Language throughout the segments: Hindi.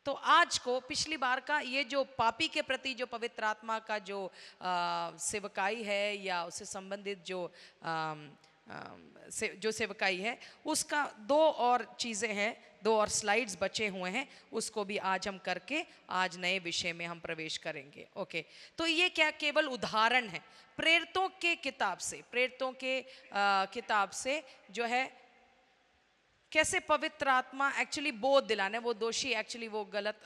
तो आज को पिछली बार का ये जो पापी के प्रति जो पवित्र आत्मा का जो सेवकाई है या उससे संबंधित जो जो सेवकाई है, उसका दो और चीज़ें हैं, दो और स्लाइड्स बचे हुए हैं, उसको भी आज हम करके आज नए विषय में हम प्रवेश करेंगे। ओके, तो ये क्या केवल उदाहरण है प्रेरितों के किताब से, प्रेरितों के किताब से जो है कैसे पवित्र आत्मा एक्चुअली बोध दिलाने, वो दोषी एक्चुअली वो गलत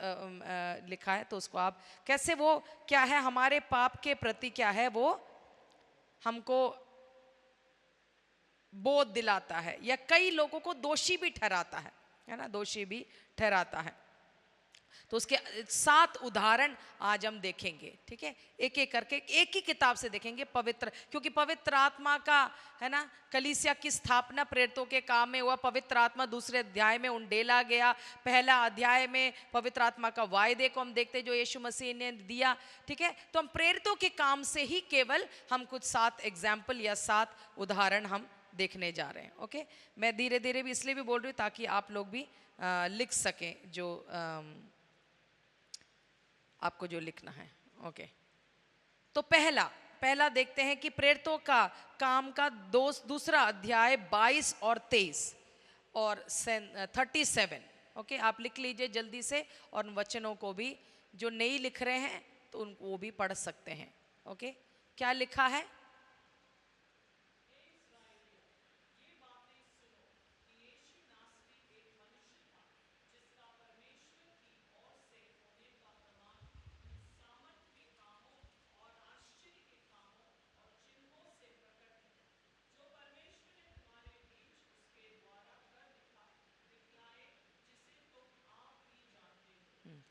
लिखा है, तो उसको आप कैसे वो क्या है हमारे पाप के प्रति क्या है वो हमको बोध दिलाता है, या कई लोगों को दोषी भी ठहराता है ना, दोषी भी ठहराता है। तो उसके 7 उदाहरण आज हम देखेंगे, ठीक है, एक एक करके एक ही किताब से देखेंगे पवित्र, क्योंकि पवित्र आत्मा का है ना कलीसिया की स्थापना प्रेरितों के काम में हुआ। पवित्र आत्मा दूसरे अध्याय में उंडेला गया, पहला अध्याय में पवित्र आत्मा का वायदे को हम देखते हैं जो यीशु मसीह ने दिया, ठीक है। तो हम प्रेरितों के काम से ही केवल हम कुछ 7 एग्जाम्पल या 7 उदाहरण हम देखने जा रहे हैं। ओके, मैं धीरे धीरे भी इसलिए भी बोल रही हूँ ताकि आप लोग भी लिख सकें जो आपको जो लिखना है। ओके, तो पहला देखते हैं कि प्रेरितों का काम का दूसरा अध्याय 22 और 23 और 37। ओके, आप लिख लीजिए जल्दी से, और उन वचनों को भी जो नहीं लिख रहे हैं तो उनको वो भी पढ़ सकते हैं। ओके, क्या लिखा है?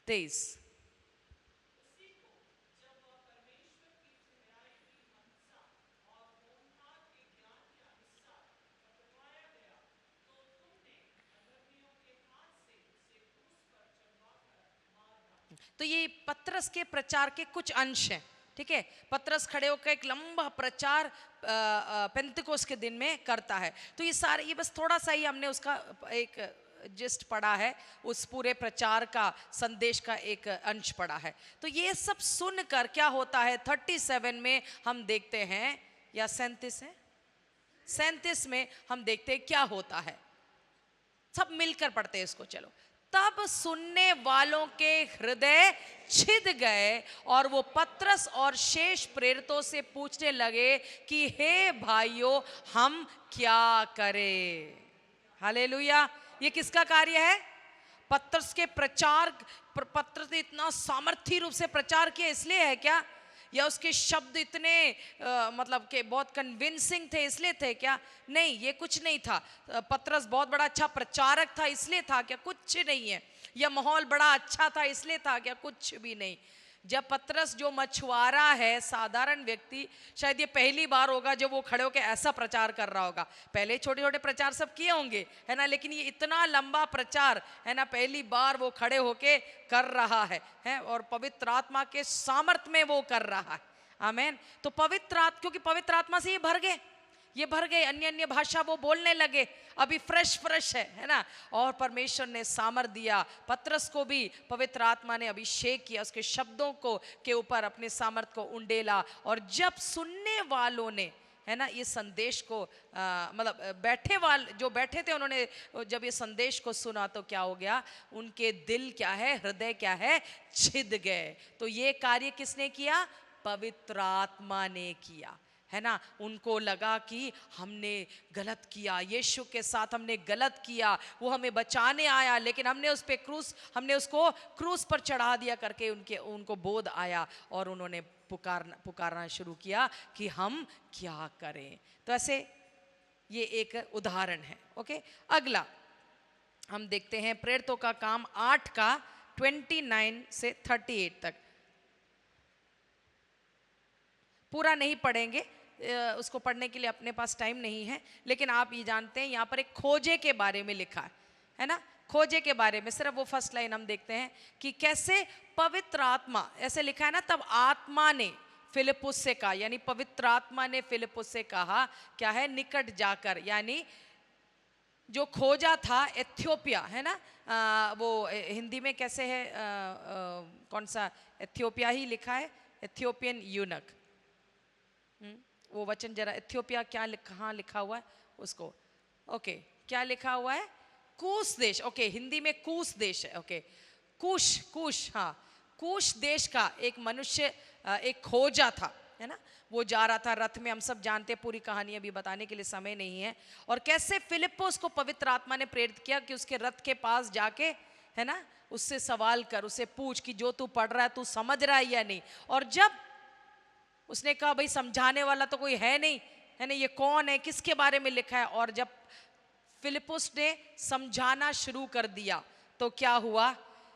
तेईस। तो ये पतरस के प्रचार के कुछ अंश हैं, ठीक है। पतरस खड़े होकर एक लंबा प्रचार पेंतिकोस के दिन में करता है। तो ये सारे, ये बस थोड़ा सा ही हमने उसका एक जिस्ट पढ़ा है, उस पूरे प्रचार का संदेश का एक अंश पढ़ा है। तो ये सब सुनकर क्या होता है 37 में हम देखते हैं, या 37 है, 37 में हम देखते हैं क्या होता है। सब मिलकर पढ़ते हैं इसको, चलो। तब सुनने वालों के हृदय छिद गए और वो पतरस और शेष प्रेरितों से पूछने लगे कि हे भाइयों, हम क्या करें? हालेलुया। ये किसका कार्य है? पतरस के प्रचार। पतरस ने इतना सामर्थ्य रूप से प्रचार किया इसलिए है क्या, या उसके शब्द इतने मतलब के बहुत कन्विंसिंग थे इसलिए थे क्या? नहीं, ये कुछ नहीं था। पतरस बहुत बड़ा अच्छा प्रचारक था इसलिए था क्या? कुछ नहीं है। या माहौल बड़ा अच्छा था इसलिए था क्या? कुछ भी नहीं। जब पतरस जो मछुआरा है, साधारण व्यक्ति, शायद ये पहली बार होगा जब वो खड़े होकर ऐसा प्रचार कर रहा होगा। पहले छोटे छोटे प्रचार सब किए होंगे, है ना, लेकिन ये इतना लंबा प्रचार, है ना, पहली बार वो खड़े होके कर रहा है और पवित्र आत्मा के सामर्थ्य में वो कर रहा है। आमीन। तो पवित्र आत्मा, क्योंकि पवित्र आत्मा से ये भर गए, अन्य अन्य भाषा वो बोलने लगे, अभी फ्रेश है ना। और परमेश्वर ने सामर्थ दिया, पतरस को भी पवित्र आत्मा ने अभिषेक किया, उसके शब्दों को के ऊपर अपने सामर्थ को उंडेला। और जब सुनने वालों ने, है ना, ये संदेश को मतलब जो बैठे थे, उन्होंने जब ये संदेश को सुना तो क्या हो गया? उनके दिल क्या है, हृदय क्या है, छिद गए। तो ये कार्य किसने किया? पवित्र आत्मा ने किया, है ना। उनको लगा कि हमने गलत किया, यीशु के साथ हमने गलत किया, वो हमें बचाने आया लेकिन हमने उसको क्रूस पर चढ़ा दिया करके उनको बोध आया और उन्होंने पुकारना शुरू किया कि हम क्या करें। तो ऐसे ये एक उदाहरण है। ओके, अगला हम देखते हैं प्रेरितों का काम 8 का 29 से 38 तक। पूरा नहीं पढ़ेंगे, उसको पढ़ने के लिए अपने पास टाइम नहीं है, लेकिन आप ये जानते हैं यहाँ पर एक खोजे के बारे में लिखा है ना। खोजे के बारे में सिर्फ वो फर्स्ट लाइन हम देखते हैं कि कैसे पवित्र आत्मा, ऐसे लिखा है ना, तब आत्मा ने फिलिप्पुस से कहा, यानी पवित्र आत्मा ने फिलिप्पुस से कहा क्या है, निकट जाकर, यानी जो खोजा था एथियोपिया, है ना, वो हिंदी में कैसे है, कौन सा, एथियोपिया ही लिखा है, एथियोपियन यूनक। वो वचन जरा, एथियोपिया क्या कहाँ लिखा हुआ है उसको, ओके, क्या लिखा हुआ है, कूश देश, ओके, हिंदी में कूश देश है, ओके, कूश, कूश, हाँ, कूश देश का एक मनुष्य एक खोजा था, है ना, वो जा रहा था रथ में, हम सब जानते हैं पूरी कहानी, अभी बताने के लिए समय नहीं है, और कैसे फिलिप्पुस को पवित्र आत्मा ने प्रेरित किया कि उसके रथ के पास जाके, है ना, उससे सवाल कर, उससे पूछ कि जो तू पढ़ रहा है तू समझ रहा है या नहीं। और जब उसने कहा भाई समझाने वाला तो कोई है नहीं, है ना, ये कौन है, किसके बारे में लिखा है, और जब फिलिप्पुस ने समझाना शुरू कर दिया तो क्या हुआ,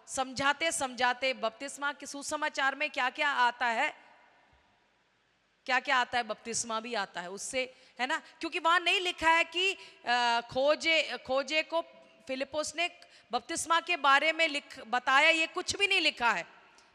समझाते समझाते बपतिस्मा के सुसमाचार में क्या क्या आता है, क्या क्या आता है, बपतिस्मा भी आता है उससे, है ना, क्योंकि वहां नहीं लिखा है कि खोजे को फिलिप्पुस ने बपतिस्मा के बारे में बताया, ये कुछ भी नहीं लिखा है,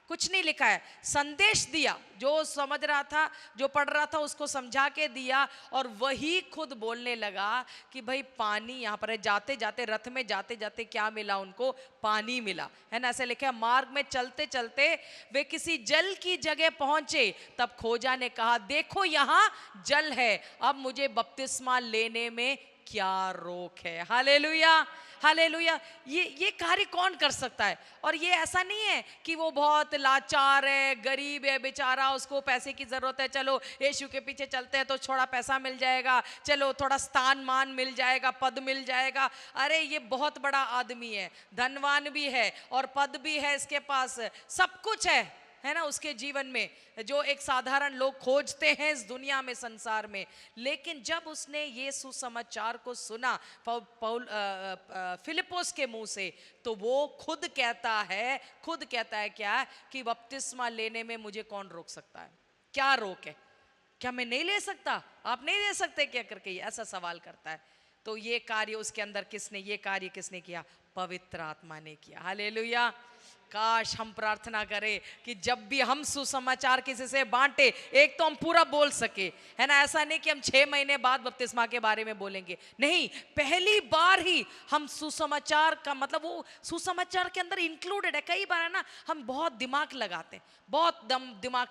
कुछ नहीं लिखा है, संदेश दिया, जो समझ रहा था, जो पढ़ रहा था उसको समझा के दिया, और वही खुद बोलने लगा कि भाई पानी यहाँ पर है, जाते जाते रथ में जाते जाते क्या मिला उनको, पानी मिला, है ना, ऐसे लिखा है, मार्ग में चलते चलते वे किसी जल की जगह पहुंचे, तब खोजा ने कहा देखो यहाँ जल है, अब मुझे बपतिस्मा लेने में क्या रोक है। Hallelujah, hallelujah. ये कार्य कौन कर सकता है? और ये ऐसा नहीं है कि वो बहुत लाचार है, गरीब है बेचारा, उसको पैसे की जरूरत है, चलो यीशु के पीछे चलते हैं तो थोड़ा पैसा मिल जाएगा, चलो थोड़ा स्थान मान मिल जाएगा, पद मिल जाएगा। अरे ये बहुत बड़ा आदमी है, धनवान भी है और पद भी है, इसके पास सब कुछ है ना, उसके जीवन में, जो एक साधारण लोग खोजते हैं इस दुनिया में, संसार में। लेकिन जब उसने ये सुसमाचार को सुना फिलिप्पुस के मुंह से, तो वो खुद कहता है क्या, कि बपतिस्मा लेने में मुझे कौन रोक सकता है? क्या रोक है? क्या मैं नहीं ले सकता? आप नहीं ले सकते क्या? करके ऐसा सवाल करता है। तो ये कार्य उसके अंदर किसने किया? पवित्र आत्मा ने किया। हालेलुया। काश हम प्रार्थना करें कि जब भी हम सुसमाचार किसी से बांटे, एक तो हम पूरा बोल सके, है ना, ऐसा नहीं कि हम 6 महीने बाद बपतिस्मा के बारे में बोलेंगे, नहीं, पहली बार ही हम सुसमाचार का मतलब वो सुसमाचार के अंदर इंक्लूडेड है। कई बार है ना, हम बहुत दिमाग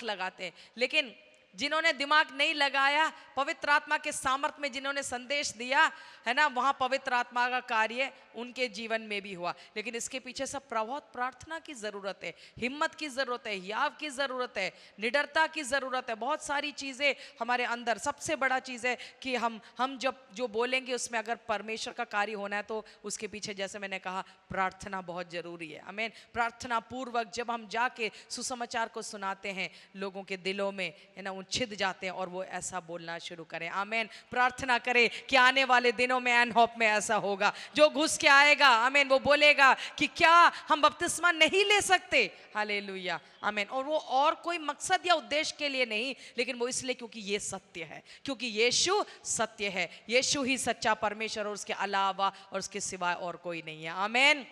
लगाते हैं, लेकिन जिन्होंने दिमाग नहीं लगाया, पवित्र आत्मा के सामर्थ्य में जिन्होंने संदेश दिया, है ना, वहां पवित्र आत्मा का कार्य उनके जीवन में भी हुआ। लेकिन इसके पीछे सब बहुत प्रार्थना की जरूरत है, हिम्मत की जरूरत है, याव की जरूरत है, निडरता की जरूरत है, बहुत सारी चीजें हमारे अंदर। सबसे बड़ा चीज है कि हम जब जो बोलेंगे उसमें अगर परमेश्वर का कार्य होना है, तो उसके पीछे जैसे मैंने कहा प्रार्थना बहुत जरूरी है। आमीन। प्रार्थना पूर्वक जब हम जाके सुसमाचार को सुनाते हैं, लोगों के दिलों में, है ना, छिद जाते हैं और वो ऐसा बोलना शुरू करें। आमीन। प्रार्थना करें कि आने वाले दिनों में एनहोप में ऐसा होगा, जो घुस के आएगा, आमीन, वो बोलेगा कि क्या हम बपतिस्मा नहीं ले सकते? हालेलुया, आमीन। और वो और कोई मकसद या उद्देश्य के लिए नहीं, लेकिन वो इसलिए क्योंकि ये सत्य है, क्योंकि यीशु सत्य है, यीशु ही सच्चा परमेश्वर, और उसके अलावा और उसके सिवाय और कोई नहीं है। आमीन,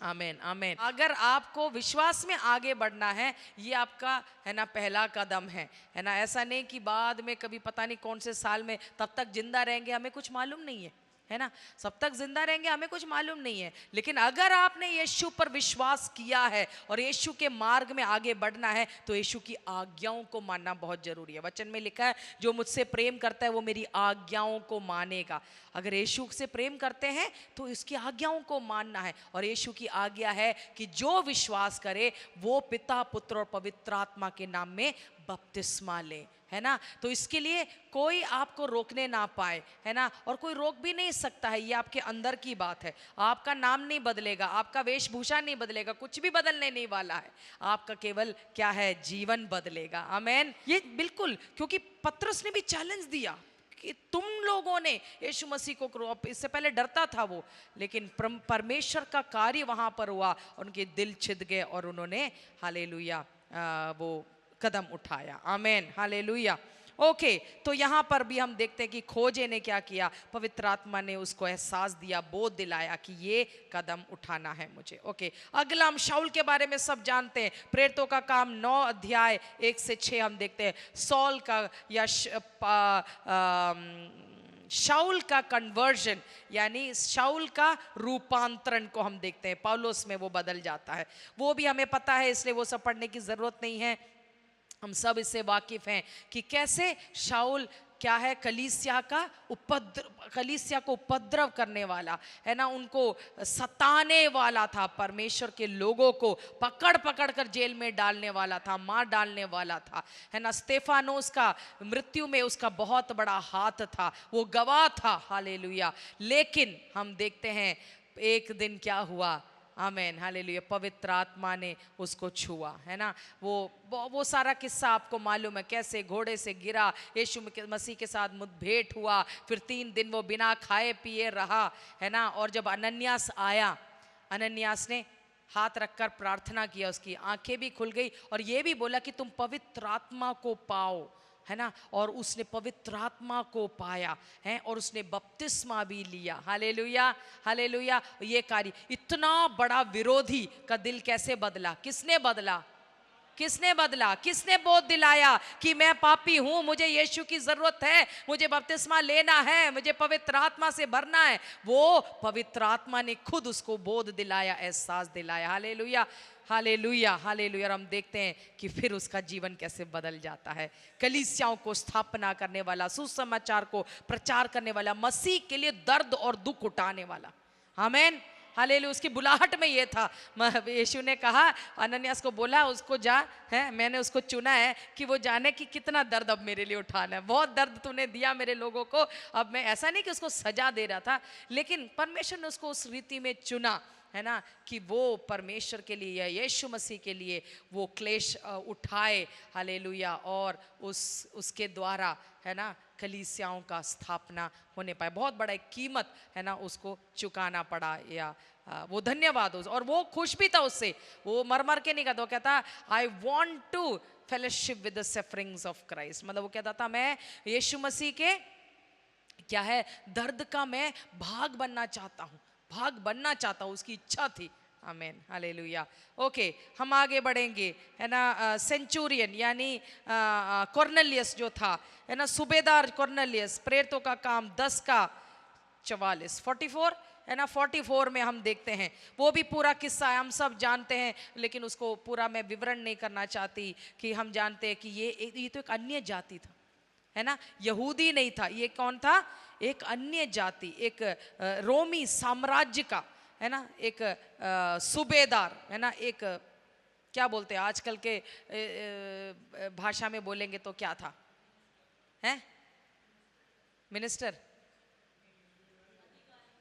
आमीन, आमीन। अगर आपको विश्वास में आगे बढ़ना है, ये आपका, है ना, पहला कदम है ना। ऐसा नहीं कि बाद में कभी पता नहीं कौन से साल में, तब तक जिंदा रहेंगे हमें कुछ मालूम नहीं है ना, सब तक जिंदा रहेंगे हमें कुछ मालूम नहीं है। लेकिन अगर आपने यीशु पर विश्वास किया है और यीशु के मार्ग में आगे बढ़ना है, तो यीशु की आज्ञाओं को मानना बहुत जरूरी है। वचन में लिखा है, जो मुझसे प्रेम करता है वो मेरी आज्ञाओं को मानेगा। अगर यीशु से प्रेम करते हैं तो इसकी आज्ञाओं को मानना है। और यीशु की आज्ञा है कि जो विश्वास करे वो पिता, पुत्र और पवित्र आत्मा के नाम में बपतिस्मा ले, है ना। तो इसके लिए कोई आपको रोकने ना पाए, है ना, और कोई रोक भी नहीं सकता है। ये आपके अंदर की बात है। आपका नाम नहीं बदलेगा, आपका वेशभूषा नहीं बदलेगा, कुछ भी बदलने नहीं वाला है। आपका केवल क्या है? जीवन बदलेगा। आमीन। ये बिल्कुल, क्योंकि पतरस ने भी चैलेंज दिया कि तुम लोगों ने यीशु मसीह को, इससे पहले डरता था वो, लेकिन परमेश्वर का कार्य वहां पर हुआ, उनके दिल छिद गए और उन्होंने हालेलुया वो कदम उठाया। आमीन, हालेलुया। ओके, तो यहां पर भी हम देखते हैं कि खोजे ने क्या किया, पवित्र आत्मा ने उसको एहसास दिया, बोध दिलाया कि ये कदम उठाना है मुझे। ओके, अगला हम शाऊल के बारे में सब जानते हैं। प्रेरितों का काम 9 अध्याय 1 से 6 हम देखते हैं। सॉल का या शाऊल का कन्वर्जन, यानी शाऊल का रूपांतरण को हम देखते हैं, पौलुस में वो बदल जाता है। वो भी हमें पता है, इसलिए वो सब पढ़ने की जरूरत नहीं है, हम सब इससे वाकिफ हैं कि कैसे शाऊल क्या है, कलीसिया को उपद्रव करने वाला है ना, उनको सताने वाला था, परमेश्वर के लोगों को पकड़ पकड़ कर जेल में डालने वाला था, मार डालने वाला था, है ना। स्तेफानोस का मृत्यु में उसका बहुत बड़ा हाथ था, वो गवाह था, हालेलुया। लेकिन हम देखते हैं एक दिन क्या हुआ, आमेन, हालेलुया, पवित्र आत्मा ने उसको छुआ, है ना। वो सारा किस्सा आपको मालूम है, कैसे घोड़े से गिरा, यीशु मसीह के साथ मुठभेड़ हुआ, फिर 3 दिन वो बिना खाए पिए रहा, है ना। और जब अनन्यास आया, अनन्यास ने हाथ रखकर प्रार्थना किया, उसकी आंखें भी खुल गई और ये भी बोला कि तुम पवित्र आत्मा को पाओ, है ना। और उसने पवित्र आत्मा को पाया है और उसने बपतिस्मा भी लिया, हालेलुया, हालेलुया। ये कार्य, इतना बड़ा विरोधी का दिल कैसे बदला, किसने बदला, किसने बदला, किसने बोध दिलाया कि मैं पापी हूं, मुझे यीशु की जरूरत है, मुझे बपतिस्मा लेना है, मुझे पवित्र आत्मा से भरना है। वो पवित्र आत्मा ने खुद उसको बोध दिलाया, एहसास दिलाया, हालेलुया, हालेलुया, हालेलुया। हम देखते हैं कि फिर उसका जीवन कैसे बदल जाता है। कलीसियाओं को स्थापना करने वाला, सुसमाचार को प्रचार करने वाला, मसीह के लिए दर्द और दुख उठाने वाला, आमीन, हालेलुया। उसकी बुलाहट में ये था, यीशु ने कहा, अनन्यास को बोला, उसको जा, है, मैंने उसको चुना है कि वो जाने कि कितना दर्द अब मेरे लिए उठाना है, बहुत दर्द तूने दिया मेरे लोगों को, अब मैं, ऐसा नहीं कि उसको सजा दे रहा था, लेकिन परमेश्वर ने उसको उस रीति में चुना, है ना, कि वो परमेश्वर के लिए या यीशु मसीह के लिए वो क्लेश उठाए, हालेलुया। और उसके द्वारा, है ना, कलीसियाओं का स्थापना होने पाए। बहुत बड़ा एक कीमत, है ना, उसको चुकाना पड़ा, या वो धन्यवाद और वो खुश भी था उससे, वो मर मर के नहीं कहता, वो कहता I want to fellowship with the sufferings of Christ, मतलब वो कहता था मैं यीशु मसीह के क्या है, दर्द का मैं भाग बनना चाहता हूँ, भाग बनना चाहता हूँ, उसकी इच्छा थी, आमीन, हालेलुया। ओके, हम आगे बढ़ेंगे, है ना। सेंचुरियन यानी कॉर्नेलियस जो था, है ना, सूबेदार कॉर्नेलियस, प्रेरितों का काम 10 का 44, 44, है ना, 44 में हम देखते हैं, वो भी पूरा किस्सा है, हम सब जानते हैं, लेकिन उसको पूरा मैं विवरण नहीं करना चाहती, कि हम जानते हैं कि ये तो एक अन्य जाति था, है ना, यहूदी नहीं था, ये कौन था, एक अन्य जाति, एक रोमी साम्राज्य का, है ना, एक सूबेदार, है ना, एक क्या बोलते हैं आजकल के भाषा में बोलेंगे तो क्या था, है मिनिस्टर,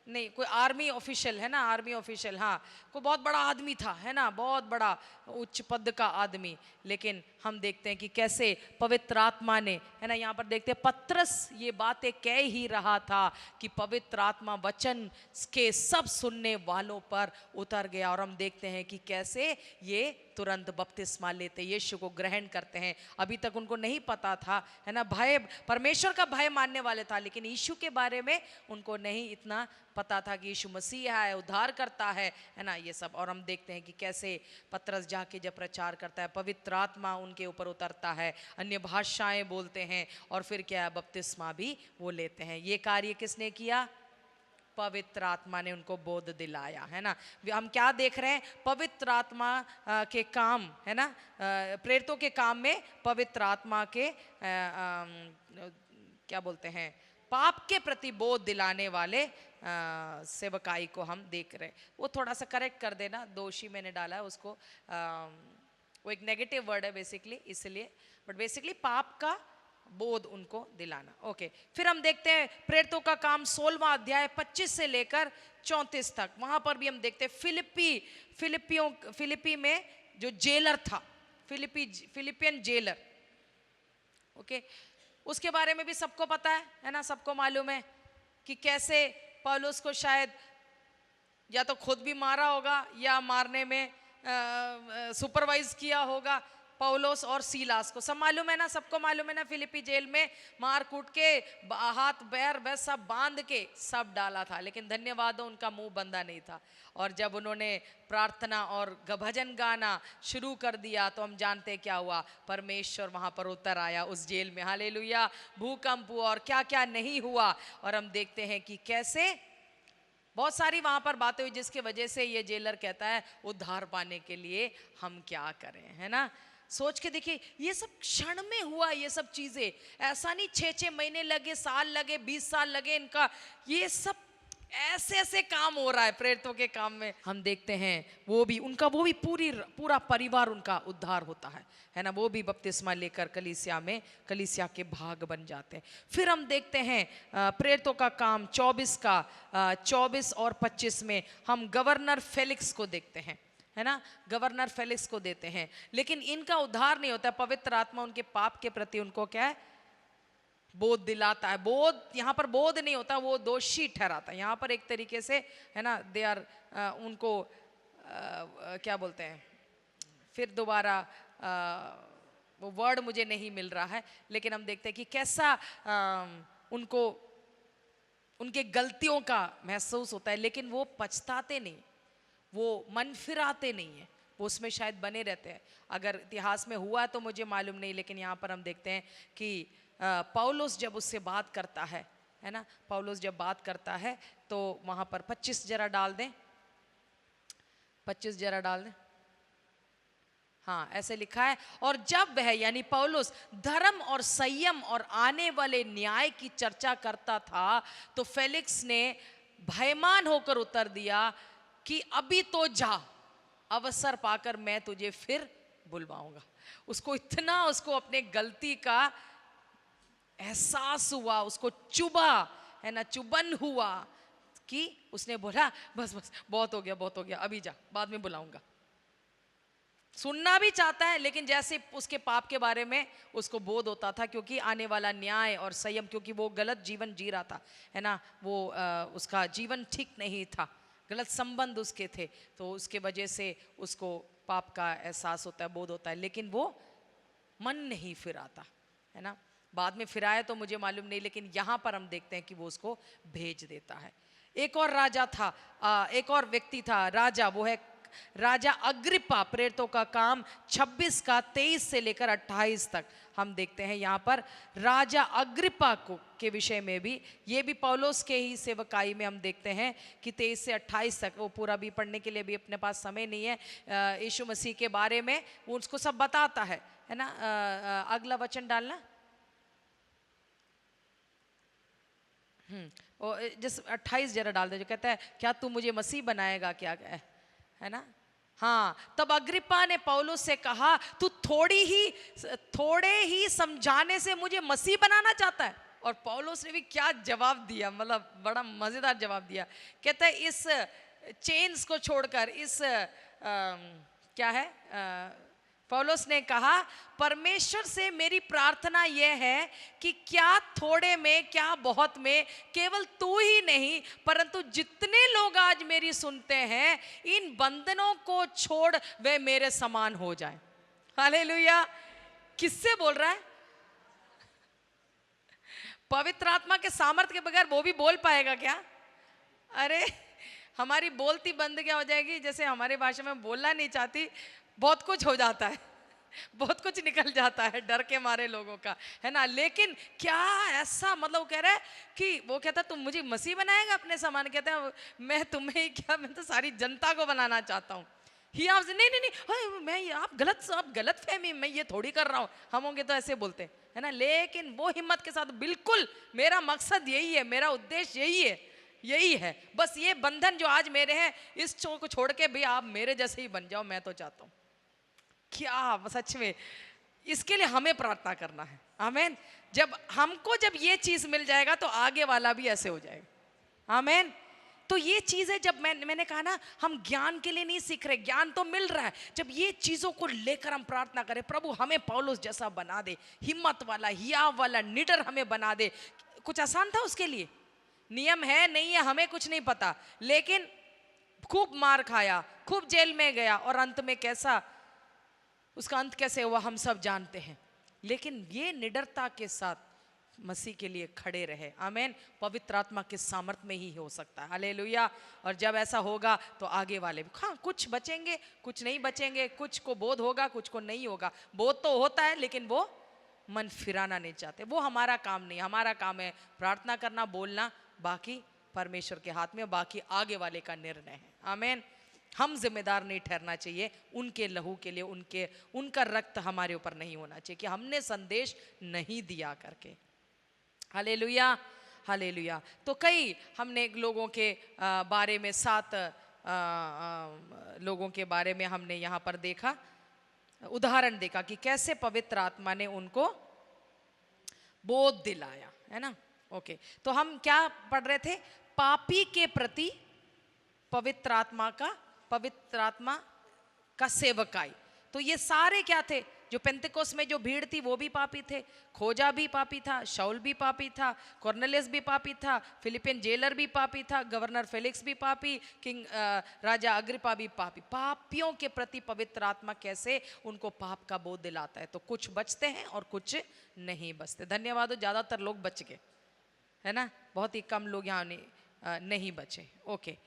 नहीं, कोई आर्मी ऑफिशियल, है ना, आर्मी ऑफिशियल, हाँ, कोई बहुत बड़ा आदमी था, है ना, बहुत बड़ा उच्च पद का आदमी। लेकिन हम देखते हैं कि कैसे पवित्र आत्मा ने, है ना, यहाँ पर देखते हैं पतरस ये बातें कह ही रहा था कि पवित्र आत्मा वचन के सब सुनने वालों पर उतर गया, और हम देखते हैं कि कैसे ये तुरंत बपतिस्मा लेते, यीशु को ग्रहण करते हैं। अभी तक उनको नहीं पता था, है ना, भय, परमेश्वर का भय मानने वाले था, लेकिन यीशु के बारे में उनको नहीं इतना पता था कि यीशु मसीह है, उद्धार करता है ना, ये सब। और हम देखते हैं कि कैसे पतरस जाके जब प्रचार करता है, पवित्र आत्मा उनके ऊपर उतरता है, अन्य भाषाएं बोलते हैं, और फिर क्या है, बपतिस्मा भी वो लेते हैं। ये कार्य किसने किया, पवित्र आत्मा ने उनको बोध दिलाया, है ना। हम क्या देख रहे हैं, पवित्र आत्मा के काम, है ना, प्रेरितों के काम में पवित्र आत्मा के क्या बोलते हैं, पाप के प्रति बोध दिलाने वाले सेवकाई को हम देख रहे हैं। वो थोड़ा सा करेक्ट कर देना, दोषी मैंने डाला है उसको, वो एक नेगेटिव वर्ड है बेसिकली, इसलिए, बट बेसिकली पाप का बोध उनको दिलाना। ओके, फिर हम देखते हैं प्रेरितों का काम 16वां अध्याय 25 से लेकर 34 तक। वहां पर भी हम देखते हैं फिलिपी में जो जेलर था, फिलिपियन जेलर, ओके, उसके बारे में भी सबको पता है ना, सबको मालूम है कि कैसे पौलुस को शायद या तो खुद भी मारा होगा या मारने में सुपरवाइज किया होगा, पौलोस और सीलास को, सब मालूम है ना, सबको मालूम है ना, फिलिपी जेल में मार कूट के हाथ पैर बस सब बांध के सब डाला था, लेकिन धन्यवाद हो उनका मुंह बंदा नहीं था। और जब उन्होंने प्रार्थना और भजन गाना शुरू कर दिया तो हम जानते हैं क्या हुआ, परमेश्वर वहां पर उतर आया उस जेल में, हालेलुया। भूकंप हुआ और क्या क्या नहीं हुआ। और हम देखते हैं कि कैसे बहुत सारी वहां पर बातें हुई जिसकी वजह से ये जेलर कहता है उद्धार पाने के लिए हम क्या करें, है ना। सोच के देखिए ये सब क्षण में हुआ, ये सब चीजें, ऐसा नहीं 6-6 महीने लगे, साल लगे, 20 साल लगे इनका, ये सब ऐसे ऐसे काम हो रहा है प्रेरितों के काम में। हम देखते हैं वो भी उनका, वो भी पूरा परिवार उनका उद्धार होता है ना। वो भी बपतिस्मा लेकर कलीसिया में, कलीसिया के भाग बन जाते हैं। फिर हम देखते हैं प्रेरितों का काम 24 और 25 में हम गवर्नर फेलिक्स को देखते हैं, है ना। गवर्नर फेलिक्स को देते हैं, लेकिन इनका उद्धार नहीं होता। पवित्र आत्मा उनके पाप के प्रति उनको क्या है, बोध दिलाता है। बोध, यहाँ पर बोध नहीं होता, वो दोषी ठहराता है। यहाँ पर एक तरीके से, है ना, दे आर उनको क्या बोलते हैं, फिर दोबारा वो वर्ड मुझे नहीं मिल रहा है, लेकिन हम देखते हैं कि कैसा उनको उनके गलतियों का महसूस होता है, लेकिन वो पछताते नहीं, वो मन फिराते नहीं है, वो उसमें शायद बने रहते हैं। अगर इतिहास में हुआ तो मुझे मालूम नहीं, लेकिन यहाँ पर हम देखते हैं कि पौलुस जब उससे बात करता है ना, पौलुस जब बात करता है तो वहां पर 25 जरा डाल दें, 25 जरा डाल दें। हाँ, ऐसे लिखा है, और जब वह यानी पौलुस धर्म और संयम और आने वाले न्याय की चर्चा करता था तो फेलिक्स ने भयमान होकर उत्तर दिया कि अभी तो जा, अवसर पाकर मैं तुझे फिर बुलवाऊंगा। उसको इतना, उसको अपने गलती का एहसास हुआ, उसको चुभा, है ना, चुभन हुआ कि उसने बोला बस बस बहुत हो गया, बहुत हो गया, अभी जा, बाद में बुलाऊंगा। सुनना भी चाहता है, लेकिन जैसे उसके पाप के बारे में उसको बोध होता था, क्योंकि आने वाला न्याय और संयम, क्योंकि वो गलत जीवन जी रहा था, है ना, वो उसका जीवन ठीक नहीं था, गलत संबंध उसके थे, तो उसके वजह से उसको पाप का एहसास होता है, बोध होता है, लेकिन वो मन नहीं फिराता, है ना। बाद में फिराया तो मुझे मालूम नहीं, लेकिन यहाँ पर हम देखते हैं कि वो उसको भेज देता है। एक और राजा था, एक और व्यक्ति था राजा, वो है राजा अग्रिप्पा। प्रेरितों का काम 26 का 23 से लेकर 28 तक हम देखते हैं यहाँ पर राजा अग्रिप्पा को के विषय में भी, ये भी पौलुस के ही सेवकाई में हम देखते हैं कि 23 से 28 तक, वो पूरा भी पढ़ने के लिए भी अपने पास समय नहीं है। यीशु मसीह के बारे में वो उसको सब बताता है ना। अगला वचन डालना, जिस 28 जरा डाल दे, जो कहता है क्या तू मुझे मसीह बनाएगा क्या, है ना। हाँ, तब अग्रिप्पा ने पौलुस से कहा तू थोड़े ही समझाने से मुझे मसीह बनाना चाहता है। और पौलुस ने भी क्या जवाब दिया, मतलब बड़ा मजेदार जवाब दिया। कहता है इस चेन्स को छोड़कर, इस क्या है, पौलुस ने कहा परमेश्वर से मेरी प्रार्थना यह है कि क्या थोड़े में क्या बहुत में, केवल तू ही नहीं परंतु जितने लोग आज मेरी सुनते हैं, इन बंधनों को छोड़ वे मेरे समान हो जाएं। हालेलुया। किससे बोल रहा है? पवित्र आत्मा के सामर्थ्य के बगैर वो भी बोल पाएगा क्या? अरे हमारी बोलती बंद क्या हो जाएगी, जैसे हमारी भाषा में बोलना नहीं चाहती, बहुत कुछ हो जाता है, बहुत कुछ निकल जाता है डर के मारे लोगों का, है ना। लेकिन क्या ऐसा, मतलब वो कह रहा है कि वो कहता तुम मुझे मसीह बनाएगा अपने समान, कहते हैं मैं तुम्हें ही क्या, मैं तो सारी जनता को बनाना चाहता हूँ। नहीं, मैं आप गलत फहमी, मैं ये थोड़ी कर रहा हूँ, हम होंगे तो ऐसे बोलते हैं, है ना। लेकिन वो हिम्मत के साथ, बिल्कुल मेरा मकसद यही है, मेरा उद्देश्य यही है, बस ये बंधन जो आज मेरे हैं इस को छोड़ के भी आप मेरे जैसे ही बन जाओ, मैं तो चाहता हूँ। क्या सच में इसके लिए हमें प्रार्थना करना है, आमीन। जब ये चीज मिल जाएगा तो आगे वाला भी ऐसे हो जाएगा, आमीन। तो ये चीज है, जब मैंने कहा ना, हम ज्ञान के लिए नहीं सीख रहे, ज्ञान तो मिल रहा है। जब ये चीजों को लेकर हम प्रार्थना करें, प्रभु हमें पौलुस जैसा बना दे, हिम्मत वाला, हियाव वाला, निडर हमें बना दे। कुछ आसान था उसके लिए, नियम है नहीं है हमें कुछ नहीं पता, लेकिन खूब मार खाया, खूब जेल में गया, और अंत में कैसा उसका अंत कैसे हुआ हम सब जानते हैं, लेकिन ये निडरता के साथ मसीह के लिए खड़े रहे। आमेन। पवित्र आत्मा के सामर्थ्य में ही हो सकता है। हालेलुया। और जब ऐसा होगा तो आगे वाले भी, हाँ, कुछ बचेंगे, कुछ नहीं बचेंगे, कुछ को बोध होगा, कुछ को नहीं होगा। बोध तो होता है, लेकिन वो मन फिराना नहीं चाहते। वो हमारा काम नहीं, हमारा काम है प्रार्थना करना, बोलना, बाकी परमेश्वर के हाथ में, बाकी आगे वाले का निर्णय है। आमेन। हम जिम्मेदार नहीं ठहरना चाहिए उनके लहू के लिए, उनका रक्त हमारे ऊपर नहीं होना चाहिए कि हमने संदेश नहीं दिया करके। Hallelujah, hallelujah. तो कई हमने लोगों के बारे में 7 लोगों के बारे में हमने यहाँ पर देखा, उदाहरण देखा कि कैसे पवित्र आत्मा ने उनको बोध दिलाया, है ना। ओके, तो हम क्या पढ़ रहे थे? पापी के प्रति पवित्र आत्मा का सेवकाई। तो ये सारे क्या थे? जो पेंतिकोस में जो भीड़ थी वो भी पापी थे, खोजा भी पापी था, शाऊल भी पापी था, कॉर्नेलियस भी पापी था, फिलिपियन जेलर भी पापी था, गवर्नर फेलिक्स भी पापी, राजा अग्रिपा भी पापी। पापियों के प्रति पवित्र आत्मा कैसे उनको पाप का बोध दिलाता है। तो कुछ बचते हैं और कुछ नहीं बचते। धन्यवाद हो, ज़्यादातर लोग बच गए, है ना। बहुत ही कम लोग यहाँ नहीं बचे। ओके,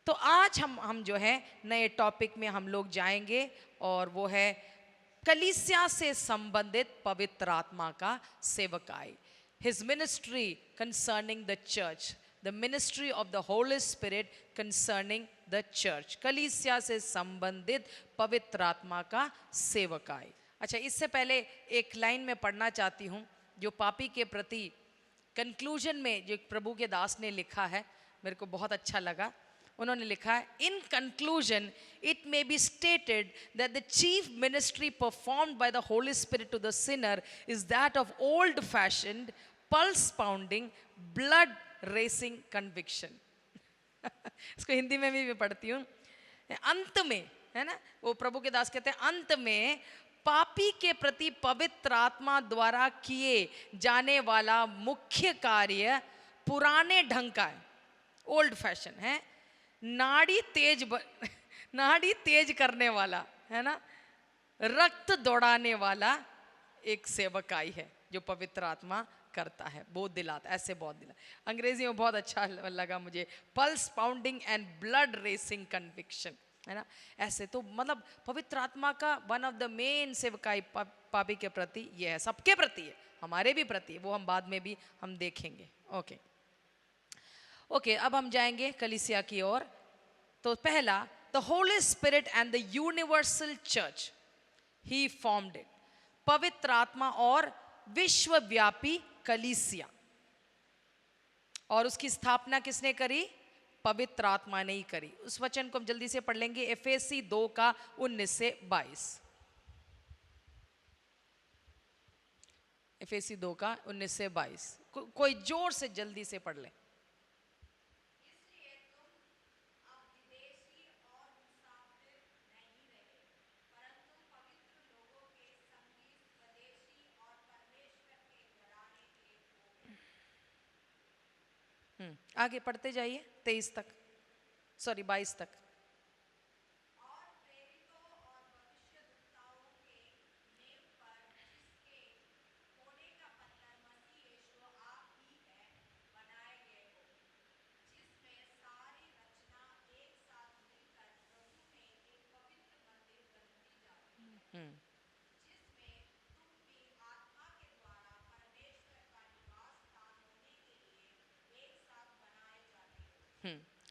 तो आज हम जो है नए टॉपिक में हम लोग जाएंगे, और वो है कलीसिया से संबंधित पवित्र आत्मा का सेवकाई। His ministry concerning the church, the ministry of the holy spirit concerning the church. कलीसिया से संबंधित पवित्र आत्मा का सेवकाई। अच्छा, इससे पहले एक लाइन में पढ़ना चाहती हूँ जो पापी के प्रति कंक्लूजन में जो प्रभु के दास ने लिखा है, मेरे को बहुत अच्छा लगा। उन्होंने लिखा है, in conclusion it may be stated that the chief ministry performed by the holy spirit to the sinner is that of old fashioned pulse pounding blood racing conviction. इसको हिंदी में भी मैं पढ़ती हूँ। अंत में, है ना, वो प्रभु के दास कहते हैं, अंत में पापी के प्रति पवित्र आत्मा द्वारा किए जाने वाला मुख्य कार्य पुराने ढंग का है, ओल्ड फैशन है, नाड़ी तेज करने वाला, है ना, रक्त दौड़ाने वाला एक सेवकाई है जो पवित्र आत्मा करता है, बोध दिलाता, ऐसे बोध दिला। अंग्रेजी में बहुत अच्छा लगा मुझे, pulse pounding and blood racing conviction, है ना। ऐसे तो मतलब पवित्र आत्मा का वन ऑफ द मेन सेवकाई पापी के प्रति ये है, सबके प्रति है, हमारे भी प्रति है, वो हम बाद में भी हम देखेंगे। ओके, अब हम जाएंगे कलीसिया की ओर। तो पहला, the holy spirit and the universal church he formed it. पवित्र आत्मा और विश्वव्यापी कलीसिया, और उसकी स्थापना किसने करी? पवित्र आत्मा ने ही करी। उस वचन को हम जल्दी से पढ़ लेंगे, एफेसी 2 का 19 से 22। एफेसी 2 का 19 से 22, कोई जोर से जल्दी से पढ़ ले। आगे पढ़ते जाइए 23 तक, सॉरी 22 तक।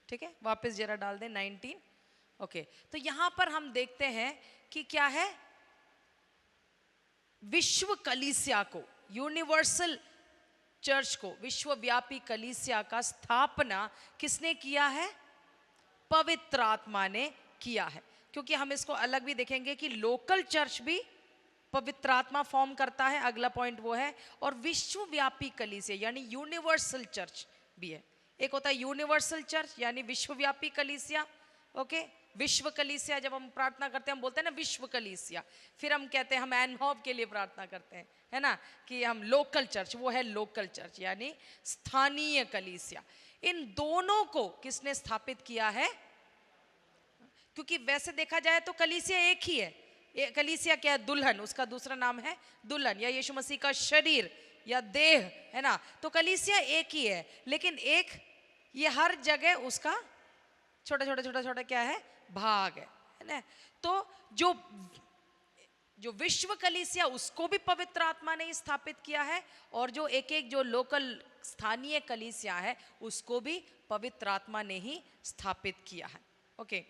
ठीक है, वापस जरा डाल दें 19। ओके, तो यहां पर हम देखते हैं कि क्या है, विश्व कलीसिया को, यूनिवर्सल चर्च को, विश्वव्यापी कलीसिया का स्थापना किसने किया है? पवित्र आत्मा ने किया है। क्योंकि हम इसको अलग भी देखेंगे कि लोकल चर्च भी पवित्र आत्मा फॉर्म करता है, अगला पॉइंट वो है, और विश्वव्यापी कलीसिया यानी यूनिवर्सल चर्च भी है। एक होता है यूनिवर्सल चर्च यानी विश्वव्यापी कलीसिया, ओके। विश्व कलीसिया जब हम प्रार्थना करते हैं हम बोलते हैं ना विश्व कलीसिया, फिर हम कहते हैं, हम एनहॉब के लिए प्रार्थना करते हैं, है ना, कि हम लोकल चर्च, वो है लोकल चर्च यानी स्थानीय कलीसिया। इन दोनों को किसने स्थापित किया है? क्योंकि वैसे देखा जाए तो कलीसिया एक ही है, कलीसिया क्या है? दुल्हन, उसका दूसरा नाम है दुल्हन, या यीशु मसीह का शरीर या देह, है ना। तो कलीसिया एक ही है, लेकिन एक ये हर जगह उसका छोटा छोटा छोटा छोटा क्या है? भाग है ना। तो जो जो विश्व कलीसिया उसको भी पवित्र आत्मा ने स्थापित किया है, और जो एक एक जो लोकल स्थानीय कलीसिया है उसको भी पवित्र आत्मा ने ही स्थापित किया है। ओके,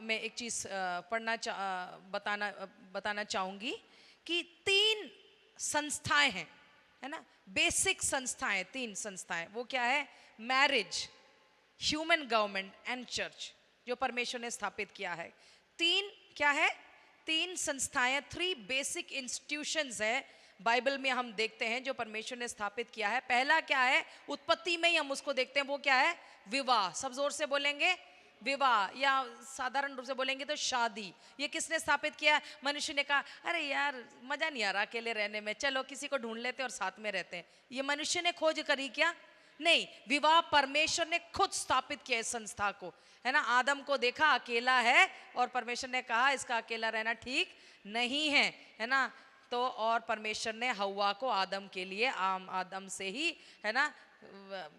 मैं एक चीज बताना चाहूंगी कि 3 संस्थाएं हैं, है ना, बेसिक संस्थाएं, 3 संस्थाएं। वो क्या है? Marriage, human government and church, जो परमेश्वर ने स्थापित किया है। 3 क्या है? 3 संस्थाएं, 3 बेसिक इंस्टीट्यूशंस है बाइबल में हम देखते हैं जो परमेश्वर ने स्थापित किया है। पहला क्या है? उत्पत्ति में ही हम उसको देखते हैं, वो क्या है? विवाह। सब जोर से बोलेंगे, विवाह, या साधारण रूप से बोलेंगे तो शादी। ये किसने स्थापित किया? मनुष्य ने कहा अरे यार मजा नहीं आ रहा अकेले रहने में, चलो किसी को ढूंढ लेते और साथ में रहते हैं। ये मनुष्य ने खोज करी क्या? नहीं, विवाह परमेश्वर ने खुद स्थापित किया इस संस्था को, है ना। आदम को देखा अकेला है और परमेश्वर ने कहा इसका अकेला रहना ठीक नहीं है ना। तो और परमेश्वर ने हव्वा को आदम के लिए, आदम से ही, है ना,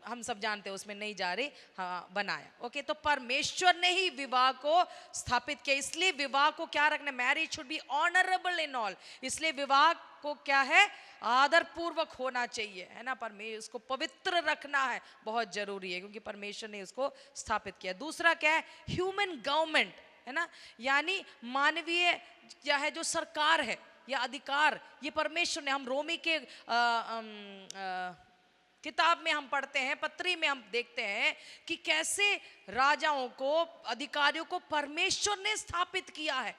हम सब जानते हैं उसमें नहीं जा रही, हाँ, बनाया। ओके, तो परमेश्वर ने ही विवाह को स्थापित किया। इसलिए विवाह को क्या रखना? Marriage should be honourable in all. इसलिए विवाह को क्या है? आदर पूर्वक होना चाहिए, है ना। परमेश्वर उसको पवित्र रखना है, बहुत जरूरी है, क्योंकि परमेश्वर ने उसको स्थापित किया। दूसरा क्या है? ह्यूमन गवर्नमेंट, है ना, यानी मानवीय क्या है, जो सरकार है या अधिकार, ये परमेश्वर ने, हम रोमी के किताब में हम पढ़ते हैं, पत्री में हम देखते हैं कि कैसे राजाओं को, अधिकारियों को परमेश्वर ने स्थापित किया है।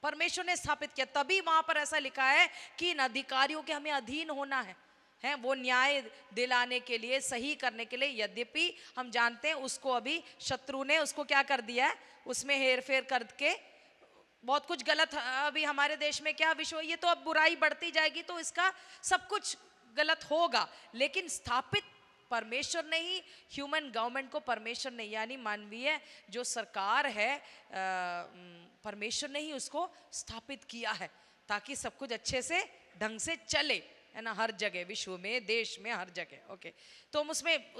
परमेश्वर ने स्थापित किया, तभी वहां पर ऐसा लिखा है कि इन अधिकारियों के हमें अधीन होना है वो न्याय दिलाने के लिए, सही करने के लिए। यद्यपि हम जानते हैं उसको अभी शत्रु ने उसको क्या कर दिया है, उसमें हेर फेर करके बहुत कुछ गलत। अभी हमारे देश में क्या विश्व, ये तो अब बुराई बढ़ती जाएगी तो इसका सब कुछ गलत होगा, लेकिन स्थापित परमेश्वर ने ही ह्यूमन गवर्नमेंट को, परमेश्वर ने, यानी मानवीय जो सरकार है, परमेश्वर ने ही उसको स्थापित किया है, ताकि सब कुछ अच्छे से ढंग से चले, है ना, हर जगह, विश्व में, देश में, हर जगह। ओके, तो हम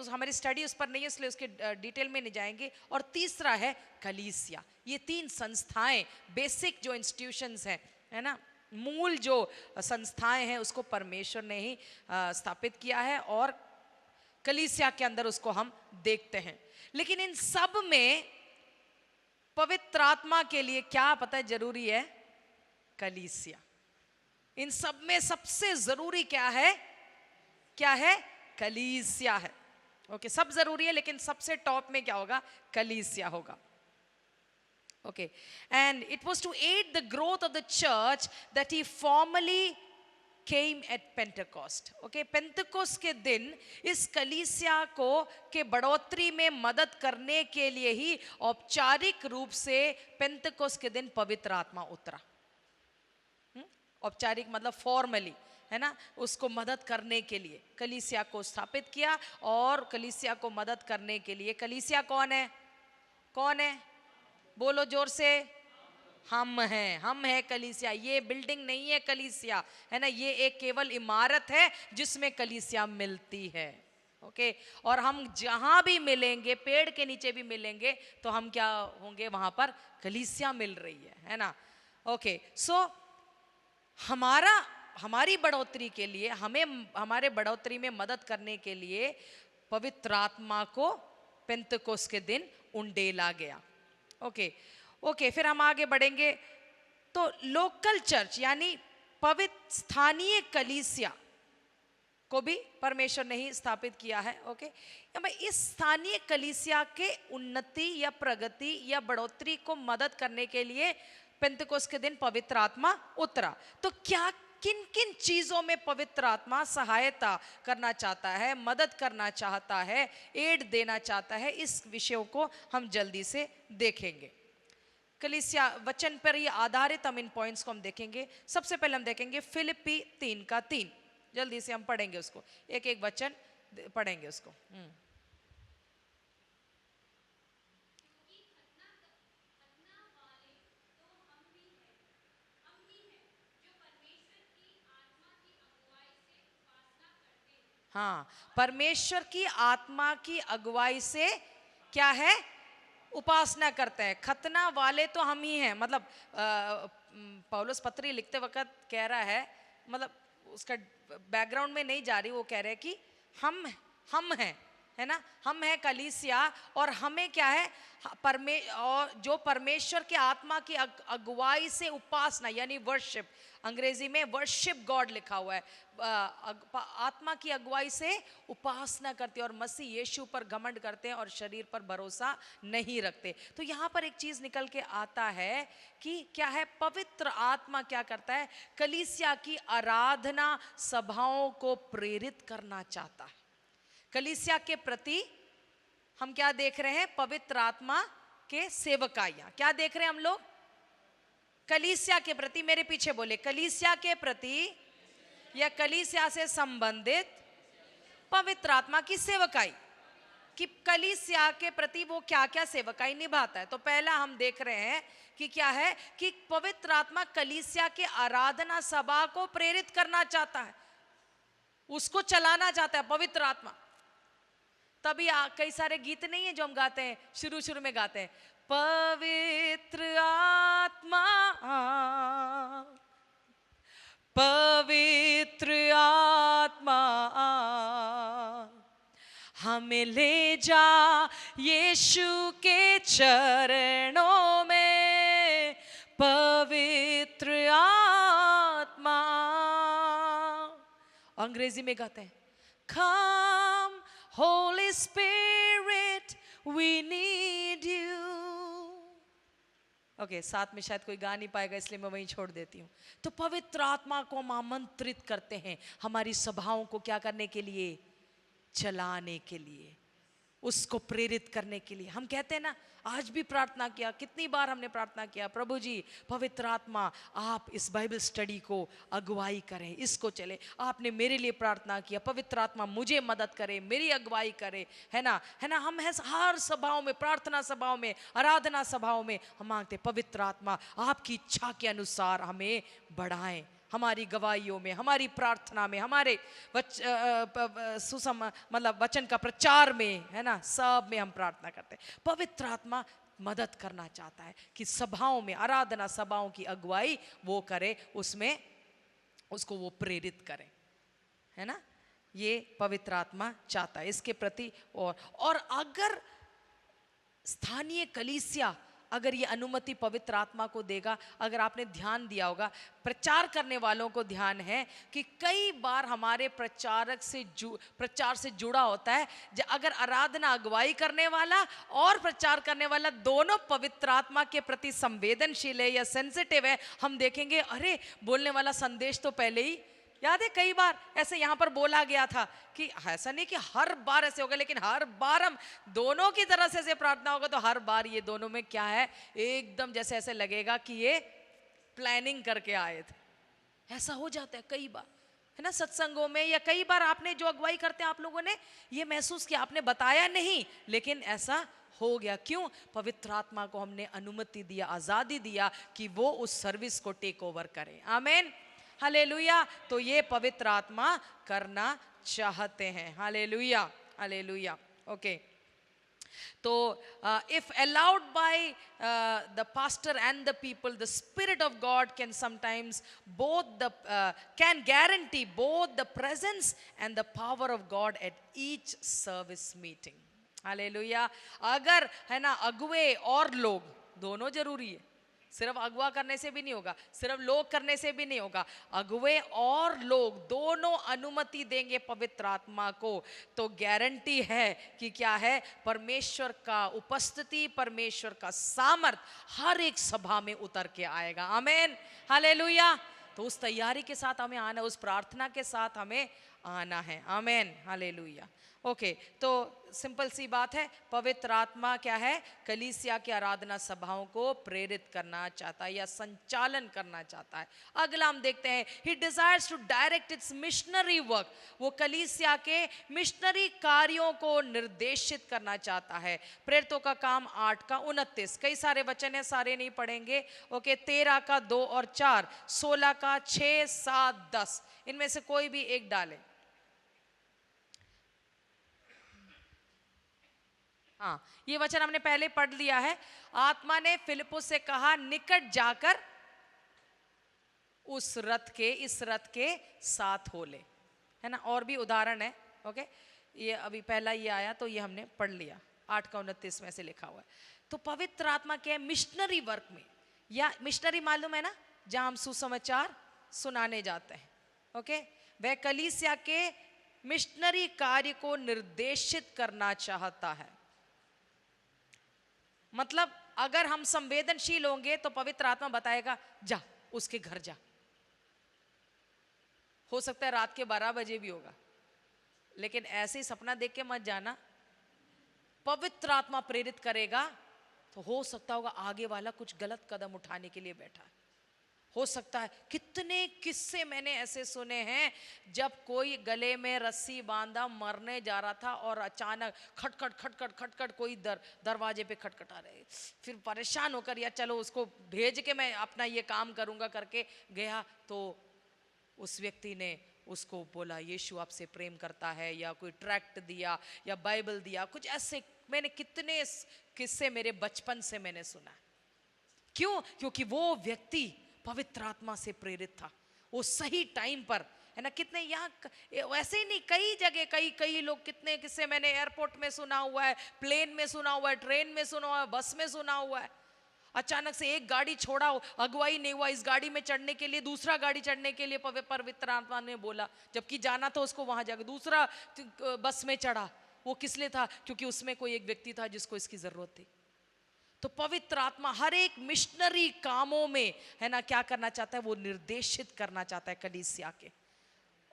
हमारी स्टडी उस पर नहीं है, इसलिए उसके डिटेल में नहीं जाएंगे। और तीसरा है कलीसिया। ये 3 संस्थाएं, बेसिक जो इंस्टीट्यूशंस हैं, है ना, मूल जो संस्थाएं हैं, उसको परमेश्वर ने ही स्थापित किया है, और कलीसिया के अंदर उसको हम देखते हैं। लेकिन इन सब में पवित्र आत्मा के लिए क्या पता है जरूरी है? कलीसिया। इन सब में सबसे जरूरी क्या है? क्या है? कलीसिया है। ओके, सब जरूरी है, लेकिन सबसे टॉप में क्या होगा? कलीसिया होगा। Okay, and it was to aid the growth of the church that he formally came at Pentecost. Okay, Pentecost के दिन इस कलीसिया को के बढ़ोतरी में मदद करने के लिए ही औपचारिक रूप से पेंतकोस्त के दिन पवित्र आत्मा उतरा। औपचारिक मतलब फॉर्मली, है ना, उसको मदद करने के लिए कलीसिया को स्थापित किया। और कलीसिया को मदद करने के लिए, कलीसिया कौन है? कौन है? बोलो जोर से, हम हैं कलीसिया। ये बिल्डिंग नहीं है कलीसिया, है ना, ये एक केवल इमारत है जिसमें कलीसिया मिलती है। ओके, और हम जहां भी मिलेंगे, पेड़ के नीचे भी मिलेंगे, तो हम क्या होंगे? वहां पर कलीसिया मिल रही है ना। ओके, सो हमारी बढ़ोतरी के लिए, हमें हमारे बढ़ोतरी में मदद करने के लिए पवित्र आत्मा को पेंतकोस्त के दिन उंडेला गया। ओके, फिर हम आगे बढ़ेंगे। तो लोकल चर्च यानी पवित्र स्थानीय कलीसिया को भी परमेश्वर ने ही स्थापित किया है। ओके, इस स्थानीय कलीसिया के उन्नति या प्रगति या बढ़ोतरी को मदद करने के लिए पेंतकोस्त के दिन पवित्र आत्मा उतरा। तो क्या किन किन चीजों में पवित्र आत्मा सहायता करना चाहता है, मदद करना चाहता है, एड देना चाहता है, इस विषयों को हम जल्दी से देखेंगे। कलीसिया वचन पर ही आधारित हम इन पॉइंट्स को हम देखेंगे। सबसे पहले हम देखेंगे फिलिप्पी 3:3। जल्दी से हम पढ़ेंगे उसको, एक एक वचन पढ़ेंगे उसको। हाँ, परमेश्वर की आत्मा की अगुवाई से क्या है, उपासना करते हैं। खतना वाले तो हम ही हैं, मतलब पौलुस पत्री लिखते वक्त कह रहा है, मतलब उसका बैकग्राउंड में नहीं जा रही, वो कह रहे हैं कि हम हैं, है ना, हम हैं कलीसिया, और हमें क्या है, और जो परमेश्वर के आत्मा की अगुवाई से उपासना यानी वर्शिप, अंग्रेजी में वर्शिप गॉड लिखा हुआ है, आत्मा की अगुवाई से उपासना करते हैं और मसीह यीशु पर घमंड करते हैं और शरीर पर भरोसा नहीं रखते। तो यहाँ पर एक चीज निकल के आता है कि क्या है, पवित्र आत्मा क्या करता है, कलीसिया की आराधना सभाओं को प्रेरित करना चाहता है। कलीसिया के प्रति हम क्या देख रहे हैं, पवित्र आत्मा के सेवकाइयां क्या देख रहे हैं हम लोग, कलीसिया के प्रति, मेरे पीछे बोले, कलीसिया के प्रति या कलीसिया से संबंधित पवित्र आत्मा की सेवकाई, कि कलीसिया के प्रति वो क्या क्या सेवकाई निभाता है। तो पहला हम देख रहे हैं कि क्या है, कि पवित्र आत्मा कलीसिया के आराधना सभा को प्रेरित करना चाहता है, उसको चलाना चाहता है पवित्र आत्मा। तभी कई सारे गीत नहीं है जो हम गाते हैं, शुरू शुरू में गाते हैं, पवित्र आत्मा, पवित्र आत्मा हमें ले जा यीशु के चरणों में, पवित्र आत्मा। अंग्रेजी में गाते हैं, Come Holy Spirit we need you। Okay, साथ में शायद कोई गा नहीं पाएगा इसलिए मैं वहीं छोड़ देती हूँ। तो पवित्र आत्मा को हम आमंत्रित करते हैं हमारी सभाओं को क्या करने के लिए, चलाने के लिए, उसको प्रेरित करने के लिए। हम कहते हैं ना, आज भी प्रार्थना किया, कितनी बार हमने प्रार्थना किया, प्रभु जी पवित्र आत्मा आप इस बाइबल स्टडी को अगुवाई करें, इसको चले। आपने मेरे लिए प्रार्थना किया, पवित्र आत्मा मुझे मदद करे, मेरी अगुवाई करे, है ना, है ना। हम है हर सभाओं में, प्रार्थना सभाओं में, आराधना सभाओं में हम मांगते, पवित्र आत्मा आपकी इच्छा के अनुसार हमें बढ़ाएं, हमारी गवाहियों में, हमारी प्रार्थना में, हमारे मतलब वचन का प्रचार में, है ना, सब में हम प्रार्थना करते हैं। पवित्र आत्मा मदद करना चाहता है कि सभाओं में, आराधना सभाओं की अगुवाई वो करे, उसमें उसको वो प्रेरित करे, है ना। ये पवित्र आत्मा चाहता है इसके प्रति। और अगर स्थानीय कलीसिया अगर ये अनुमति पवित्र आत्मा को देगा, अगर आपने ध्यान दिया होगा, प्रचार करने वालों को ध्यान है कि कई बार हमारे प्रचार से जुड़ा होता है, अगर आराधना अगुवाई करने वाला और प्रचार करने वाला दोनों पवित्र आत्मा के प्रति संवेदनशील है या सेंसिटिव है, हम देखेंगे अरे बोलने वाला संदेश तो पहले ही याद है। कई बार ऐसे यहाँ पर बोला गया था कि ऐसा नहीं कि हर बार ऐसे होगा, लेकिन हर बार हम दोनों की तरह से प्रार्थना होगा तो हर बार ये दोनों में क्या है, एकदम जैसे ऐसे लगेगा कि ये प्लानिंग करके आए थे। ऐसा हो जाता है कई बार, है ना, सत्संगों में, या कई बार आपने जो अगुवाई करते हैं आप लोगों ने ये महसूस किया, आपने बताया नहीं लेकिन ऐसा हो गया। क्यों? पवित्र आत्मा को हमने अनुमति दिया, आजादी दिया कि वो उस सर्विस को टेक ओवर करे। आमीन, हालेलुया। तो ये पवित्र आत्मा करना चाहते हैं। हालेलुया, हालेलुया। ओके, तो if allowed by the pastor and the people, the Spirit of God can sometimes can guarantee both the presence and the power of God at each service meeting. Hallelujah. अगर है ना, अगुवे और लोग दोनों जरूरी है, सिर्फ अगुवा करने से भी नहीं होगा, सिर्फ लोग करने से भी नहीं होगा, अगुवे और लोग दोनों अनुमति देंगे पवित्र आत्मा को, तो गारंटी है कि क्या है, परमेश्वर का उपस्थिति, परमेश्वर का सामर्थ हर एक सभा में उतर के आएगा। आमीन, हालेलुया। तो उस तैयारी के साथ हमें आना, उस प्रार्थना के साथ हमें आना है। आमीन, हालेलुया। ओके, तो सिंपल सी बात है, पवित्र आत्मा क्या है, कलीसिया की आराधना सभाओं को प्रेरित करना चाहता है या संचालन करना चाहता है। अगला हम देखते हैं, he desires to direct its missionary work, वो कलीसिया के मिशनरी कार्यों को निर्देशित करना चाहता है। प्रेरितों का काम 8:29, कई सारे वचन है, सारे नहीं पढ़ेंगे। ओके, 13:2 और 4, 16:6, 7, 10, इनमें से कोई भी एक डालें। हाँ, ये वचन हमने पहले पढ़ लिया है। आत्मा ने फिलिप्पुस से कहा निकट जाकर उस रथ के, इस रथ के साथ हो ले, है ना। और भी उदाहरण है, ओके। ये अभी पहला ये आया तो ये हमने पढ़ लिया, 8:29 में से लिखा हुआ है। तो पवित्र आत्मा क्या है? मिशनरी वर्क में, या मिशनरी मालूम है ना, जहां हम सुसमाचार सुनाने जाते हैं, ओके। वह कलीसिया के मिशनरी कार्य को निर्देशित करना चाहता है। मतलब अगर हम संवेदनशील होंगे तो पवित्र आत्मा बताएगा जा उसके घर जा। हो सकता है रात के 12 बजे भी होगा, लेकिन ऐसे ही सपना देख के मत जाना। पवित्र आत्मा प्रेरित करेगा तो हो सकता होगा आगे वाला कुछ गलत कदम उठाने के लिए बैठा है। हो सकता है, कितने किस्से मैंने ऐसे सुने हैं जब कोई गले में रस्सी बांधा मरने जा रहा था और अचानक खटखट खटखट खटखट कोई दरवाजे पे खटखटा रहे, फिर परेशान होकर या चलो उसको भेज के मैं अपना ये काम करूंगा करके गया, तो उस व्यक्ति ने उसको बोला यीशु आपसे प्रेम करता है, या कोई ट्रैक्ट दिया या बाइबल दिया, कुछ ऐसे मैंने कितने किस्से मेरे बचपन से मैंने सुना। क्यों? क्योंकि वो व्यक्ति पवित्र आत्मा से प्रेरित था, वो सही टाइम पर, है ना। कितने यहाँ वैसे ही नहीं, कई जगह कई लोग, कितने किस्से मैंने एयरपोर्ट में सुना हुआ है, प्लेन में सुना हुआ है, ट्रेन में सुना हुआ है, बस में सुना हुआ है। अचानक से एक गाड़ी छोड़ा, अगुवाई नहीं हुआ, इस गाड़ी में चढ़ने के लिए दूसरा गाड़ी चढ़ने के लिए पवित्र आत्मा ने बोला, जबकि जाना था उसको वहां जाकर, दूसरा बस में चढ़ा। वो किस लिए था? क्योंकि उसमें कोई एक व्यक्ति था जिसको इसकी जरूरत थी। तो पवित्र आत्मा हर एक मिशनरी कामों में, है ना, क्या करना चाहता है? वो निर्देशित करना चाहता है कलीसिया के।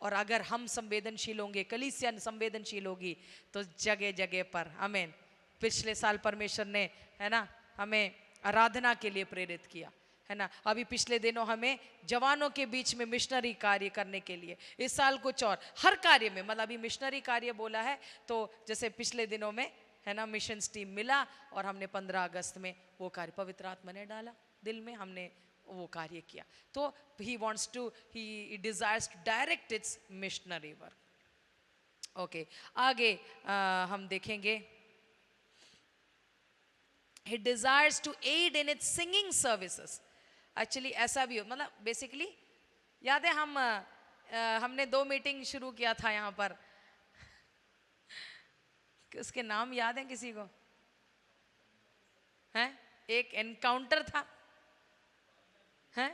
और अगर हम संवेदनशील होंगे, कलीसिया संवेदनशील होगी, तो जगह जगह पर, आमीन। पिछले साल परमेश्वर ने, है ना, हमें आराधना के लिए प्रेरित किया, है ना। अभी पिछले दिनों हमें जवानों के बीच में मिशनरी कार्य करने के लिए, इस साल कुछ और, हर कार्य में, मतलब अभी मिशनरी कार्य बोला है तो जैसे पिछले दिनों में, है ना, मिशंस टीम मिला और हमने 15 अगस्त में वो कार्य पवित्र आत्मा ने डाला दिल में, हमने वो कार्य किया। तो he desires to direct its missionary work. Okay, आगे हम देखेंगे, he desires to aid in its singing services। Actually ऐसा भी हो, मतलब बेसिकली याद है हमने 2 मीटिंग शुरू किया था यहाँ पर, उसके नाम याद है किसी को? हैं? एक एनकाउंटर था, हैं?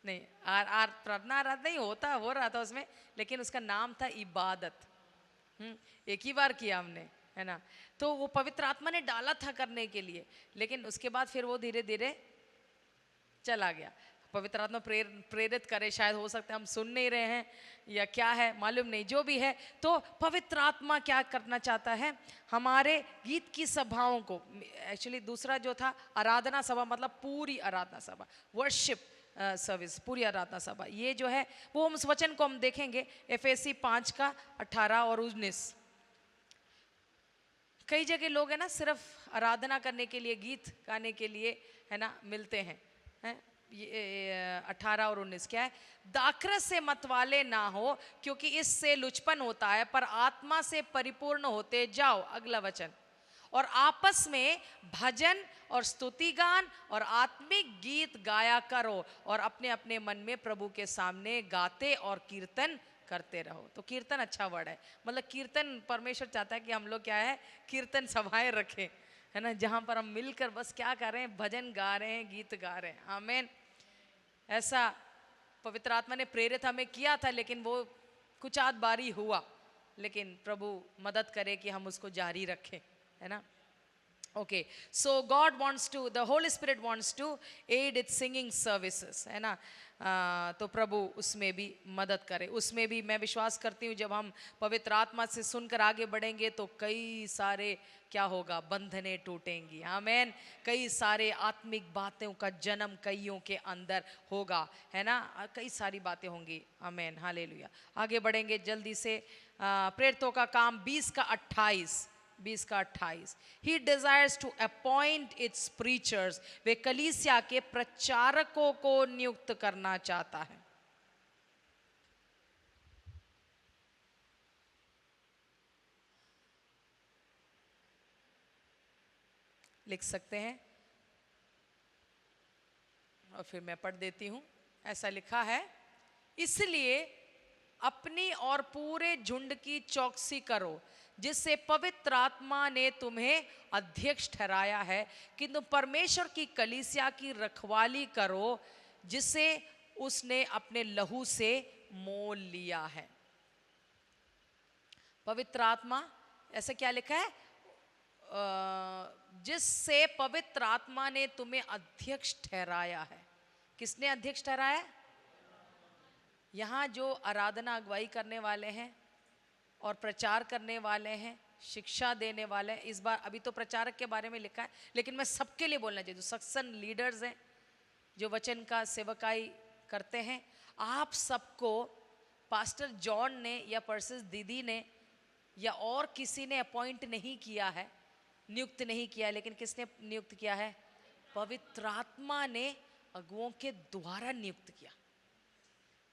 नहीं, आर प्रार्थना आराधना ही हो रहा था उसमें, लेकिन उसका नाम था इबादत। एक ही बार किया हमने, है ना। तो वो पवित्र आत्मा ने डाला था करने के लिए, लेकिन उसके बाद फिर वो धीरे धीरे चला गया। पवित्र आत्मा प्रेरित करे, शायद हो सकता है हम सुन नहीं रहे हैं या क्या है, मालूम नहीं, जो भी है। तो पवित्र आत्मा क्या करना चाहता है? हमारे गीत की सभाओं को, एक्चुअली दूसरा जो था आराधना सभा, मतलब पूरी आराधना सभा, वर्शिप सर्विस, पूरी आराधना सभा, ये जो है वो हम उस वचन को हम देखेंगे एफएसी 5:18 और 19। कई जगह लोग, है ना, सिर्फ आराधना करने के लिए, गीत गाने के लिए, है ना, मिलते हैं। ये 18 और 19 क्या है? दाखरस से मतवाले ना हो, क्योंकि इससे लुचपन होता है, पर आत्मा से परिपूर्ण होते जाओ। अगला वचन, और आपस में भजन और स्तुतिगान और आत्मिक गीत गाया करो, और अपने अपने मन में प्रभु के सामने गाते और कीर्तन करते रहो। तो कीर्तन अच्छा वर्ड है, मतलब कीर्तन परमेश्वर चाहता है कि हम लोग क्या है, कीर्तन सभाएं रखें, है ना, जहां पर हम मिलकर बस क्या कर रहे हैं, भजन गा रहे हैं, गीत गा रहे हैं। आमीन। ऐसा पवित्र आत्मा ने प्रेरित हमें किया था, लेकिन वो कुछ आध बारी हुआ, लेकिन प्रभु मदद करे कि हम उसको जारी रखें, है ना। Okay, so God wants to, the holy spirit wants to aid its singing services, है ना। तो प्रभु उसमें भी मदद करे। उसमें भी मैं विश्वास करती हूँ, जब हम पवित्र आत्मा से सुनकर आगे बढ़ेंगे तो कई सारे क्या होगा, बंधनें टूटेंगी। आमीन। कई सारे आत्मिक बातों का जन्म कईयों के अंदर होगा, है ना, कई सारी बातें होंगी। आमीन, हालेलुया। आगे बढ़ेंगे जल्दी से, प्रेरितों का काम 20:28। He desires to appoint its preachers, वे कलीसिया के प्रचारकों को नियुक्त करना चाहता है। लिख सकते हैं और फिर मैं पढ़ देती हूं। ऐसा लिखा है, इसलिए अपनी और पूरे झुंड की चौकसी करो जिससे पवित्र आत्मा ने तुम्हें अध्यक्ष ठहराया है कि तुम परमेश्वर की कलीसिया की रखवाली करो जिसे उसने अपने लहू से मोल लिया है। पवित्र आत्मा, ऐसा क्या लिखा है, जिससे पवित्र आत्मा ने तुम्हें अध्यक्ष ठहराया है। किसने अध्यक्ष ठहराया? यहाँ जो आराधना अगुवाई करने वाले हैं और प्रचार करने वाले हैं, शिक्षा देने वाले हैं, इस बार अभी तो प्रचारक के बारे में लिखा है, लेकिन मैं सबके लिए बोलना चाहिए, जो सक्सन लीडर्स हैं, जो वचन का सेवकाई करते हैं, आप सबको पास्टर जॉन ने या पर्सिस दीदी ने या और किसी ने अपॉइंट नहीं किया है, नियुक्त नहीं किया, लेकिन किसने नियुक्त किया है? पवित्र आत्मा ने अगुओं के द्वारा नियुक्त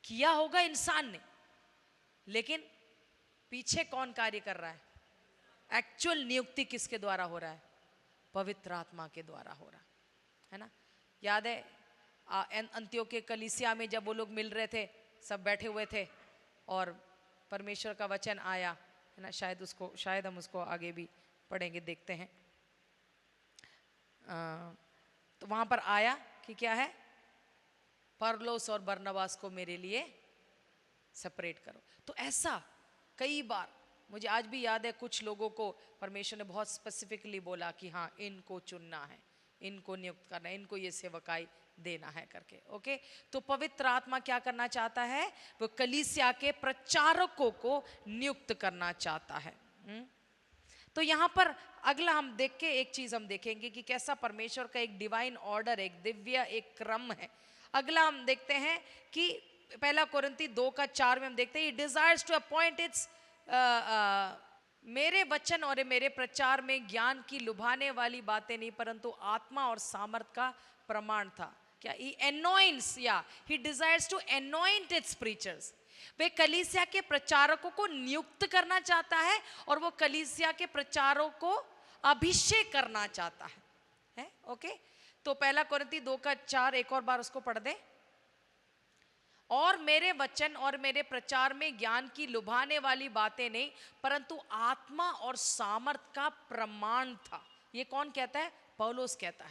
किया होगा इंसान ने, लेकिन पीछे कौन कार्य कर रहा है? एक्चुअल नियुक्ति किसके द्वारा हो रहा है? पवित्र आत्मा के द्वारा हो रहा है ना। याद है अंत्योक्य कलीसिया में जब वो लोग मिल रहे थे, सब बैठे हुए थे और परमेश्वर का वचन आया है ना, शायद हम उसको आगे भी पढ़ेंगे, देखते हैं। तो वहां पर आया कि क्या है, परलोस और बरनबास को मेरे लिए सेपरेट करो। तो ऐसा कई बार मुझे आज भी याद है, कुछ लोगों को परमेश्वर ने बहुत स्पेसिफिकली बोला कि हाँ इनको चुनना है, इनको नियुक्त करना है, इनको ये सेवकाई देना है करके। ओके, तो पवित्र आत्मा क्या करना चाहता है? वो कलीसिया के प्रचारकों को नियुक्त करना चाहता है। तो यहाँ पर अगला हम देख के एक चीज हम देखेंगे कि कैसा परमेश्वर का एक डिवाइन ऑर्डर, एक दिव्य एक क्रम है। अगला हम देखते हैं कि पहला कोरिन्थी 2:4 में हम देखते हैं, डिजायर्स टू अपॉइंट इट्स, मेरे वचन और मेरे प्रचार में ज्ञान की लुभाने वाली बातें नहीं परंतु आत्मा और सामर्थ का प्रमाण था। क्या? ही एनॉइंट्स, या he desires to anoint its preachers. वे कलीसिया के प्रचारकों को नियुक्त करना चाहता है और वो कलीसिया के प्रचारों को अभिषेक करना चाहता है। ओके, तो पहला कोरिन्थी 2:4 एक और बार उसको पढ़ दे। और मेरे वचन और मेरे प्रचार में ज्ञान की लुभाने वाली बातें नहीं परंतु आत्मा और सामर्थ का प्रमाण था। ये कौन कहता है? पौलुस कहता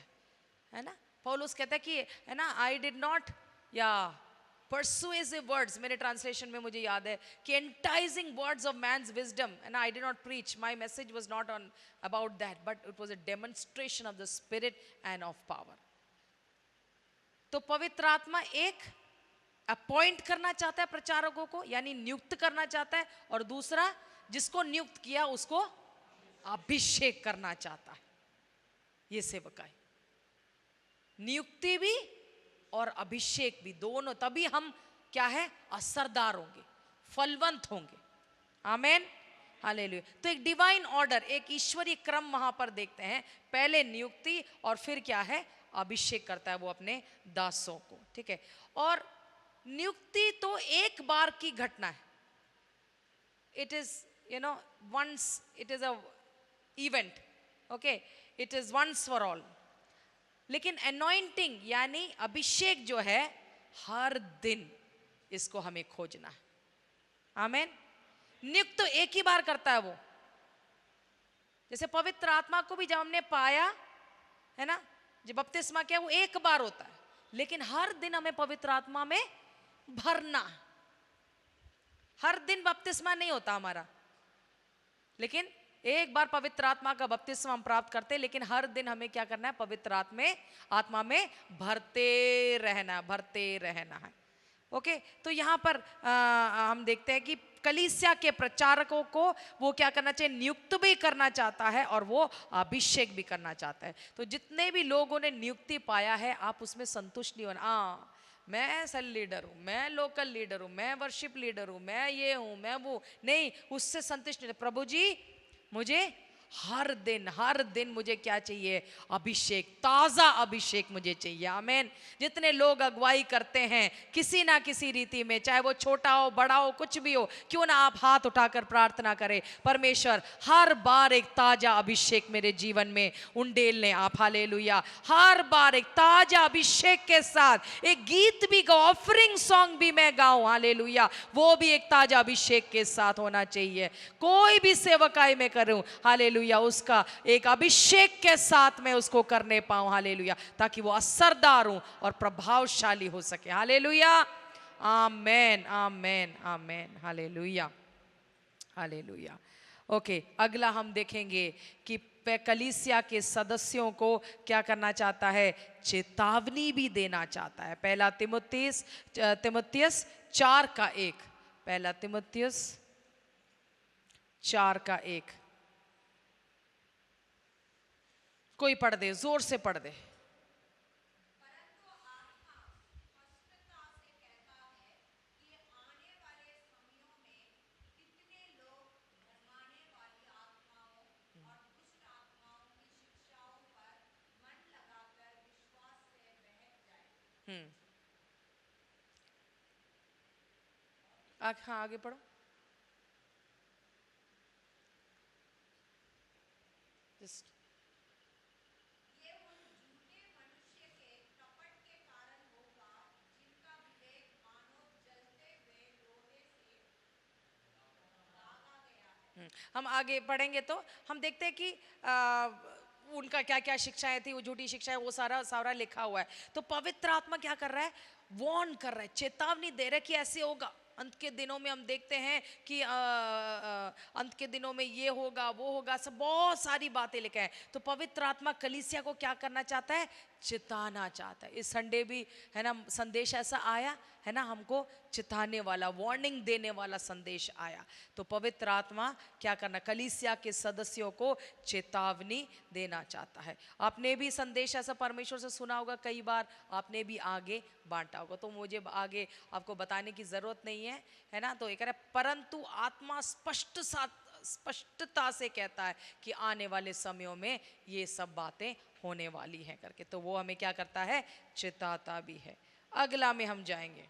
है ना। पौलुस कहता है कि है ना, आई डिड नॉट, या persuasive words, मेरे ट्रांसलेशन में मुझे याद है कि enticing words of man's wisdom, and I did not preach, my message was not on about that, but it was a demonstration of the spirit and of power. तो पवित्र आत्मा एक अपॉइंट करना चाहता है प्रचारकों को, यानी नियुक्त करना चाहता है, और दूसरा जिसको नियुक्त किया उसको अभिषेक करना चाहता है। ये सेवकाई, नियुक्ति भी और अभिषेक भी, दोनों, तभी हम क्या है, असरदार होंगे, फलवंत होंगे। आमेन, हालेलुया। तो एक डिवाइन ऑर्डर, एक ईश्वरीय क्रम वहां पर देखते हैं। पहले नियुक्ति और फिर क्या है, अभिषेक करता है वो अपने दासों को। ठीक है, और नियुक्ति तो एक बार की घटना है। It is once, it is a event. Okay, it is once for all. लेकिन अनॉइंटिंग यानी अभिषेक जो है, हर दिन इसको हमें खोजना है। आमेन। नियुक्त तो एक ही बार करता है वो। जैसे पवित्र आत्मा को भी जब हमने पाया है ना, जब बपतिस्मा किया, वो एक बार होता है, लेकिन हर दिन हमें पवित्र आत्मा में भरना। हर दिन बपतिस्मा नहीं होता हमारा, लेकिन एक बार पवित्र आत्मा का बपतिस्मा हम प्राप्त करते हैं, लेकिन हर दिन हमें क्या करना है, पवित्र आत्मा में भरते रहना है। ओके, तो यहाँ पर हम देखते हैं कि कलीसिया के प्रचारकों को वो क्या करना चाहिए, नियुक्त भी करना चाहता है और वो अभिषेक भी करना चाहता है। तो जितने भी लोगों ने नियुक्ति पाया है, आप उसमें संतुष्ट नहीं होना। मैं सेल लीडर हूँ, मैं लोकल लीडर हूँ, मैं वर्शिप लीडर हूँ, मैं ये हूँ, मैं वो नहीं, उससे संतुष्ट नहीं। प्रभु जी मुझे हर दिन मुझे क्या चाहिए? अभिषेक, ताजा अभिषेक मुझे चाहिए। आमीन। जितने लोग अगुवाई करते हैं किसी ना किसी रीति में, चाहे वो छोटा हो बड़ा हो कुछ भी हो, क्यों ना आप हाथ उठाकर प्रार्थना करें, परमेश्वर हर बार एक ताजा अभिषेक मेरे जीवन में उंडेल लें आप। हालेलुया। हर बार एक ताजा अभिषेक के साथ एक गीत भी गाओ, ऑफरिंग सॉन्ग भी मैं गाऊं, हालेलुया, वो भी एक ताजा अभिषेक के साथ होना चाहिए। कोई भी सेवकाई में करूं, हालेलुया, उसका एक अभिषेक के साथ मैं उसको करने पाऊं, हालेलुया, ताकि वो असरदार हो और प्रभावशाली हो सके। हालेलुया। आमेन आमेन आमेन। हालेलुया हालेलुया। ओके, अगला हम देखेंगे कि कलीसिया के सदस्यों को क्या करना चाहता है? चेतावनी भी देना चाहता है। पहला तिमुथियुस 4:1, पहला तिमुथियुस 4:1। कोई पढ़ दे, जोर से पढ़ दे। हाँ, आगे पढ़ो। Just हम आगे पढ़ेंगे तो हम देखते हैं कि उनका क्या क्या शिक्षाएं थी, वो झूठी शिक्षाएं, वो सारा सारा लिखा हुआ है। तो पवित्र आत्मा क्या कर रहा है? वार्न कर रहा है, चेतावनी दे रहा है कि ऐसे होगा। अंत के दिनों में हम देखते हैं कि अंत के दिनों में ये होगा वो होगा, सब बहुत सारी बातें लिखा है। तो पवित्र आत्मा कलीसिया को क्या करना चाहता है? चिताना चाहता है। इस संडे भी है ना संदेश ऐसा आया है ना, हमको चिताने वाला, वार्निंग देने वाला संदेश आया। तो पवित्र आत्मा क्या करना? कलीसिया के सदस्यों को चेतावनी देना चाहता है। आपने भी संदेश ऐसा परमेश्वर से सुना होगा, कई बार आपने भी आगे बांटा होगा, तो मुझे आगे आपको बताने की जरूरत नहीं है ना। तो ये कह रहा है, परंतु आत्मा स्पष्टता से कहता है कि आने वाले समयों में ये सब बातें होने वाली हैं करके। तो वो हमें क्या करता है? चिताता भी है। अगला में हम जाएंगे।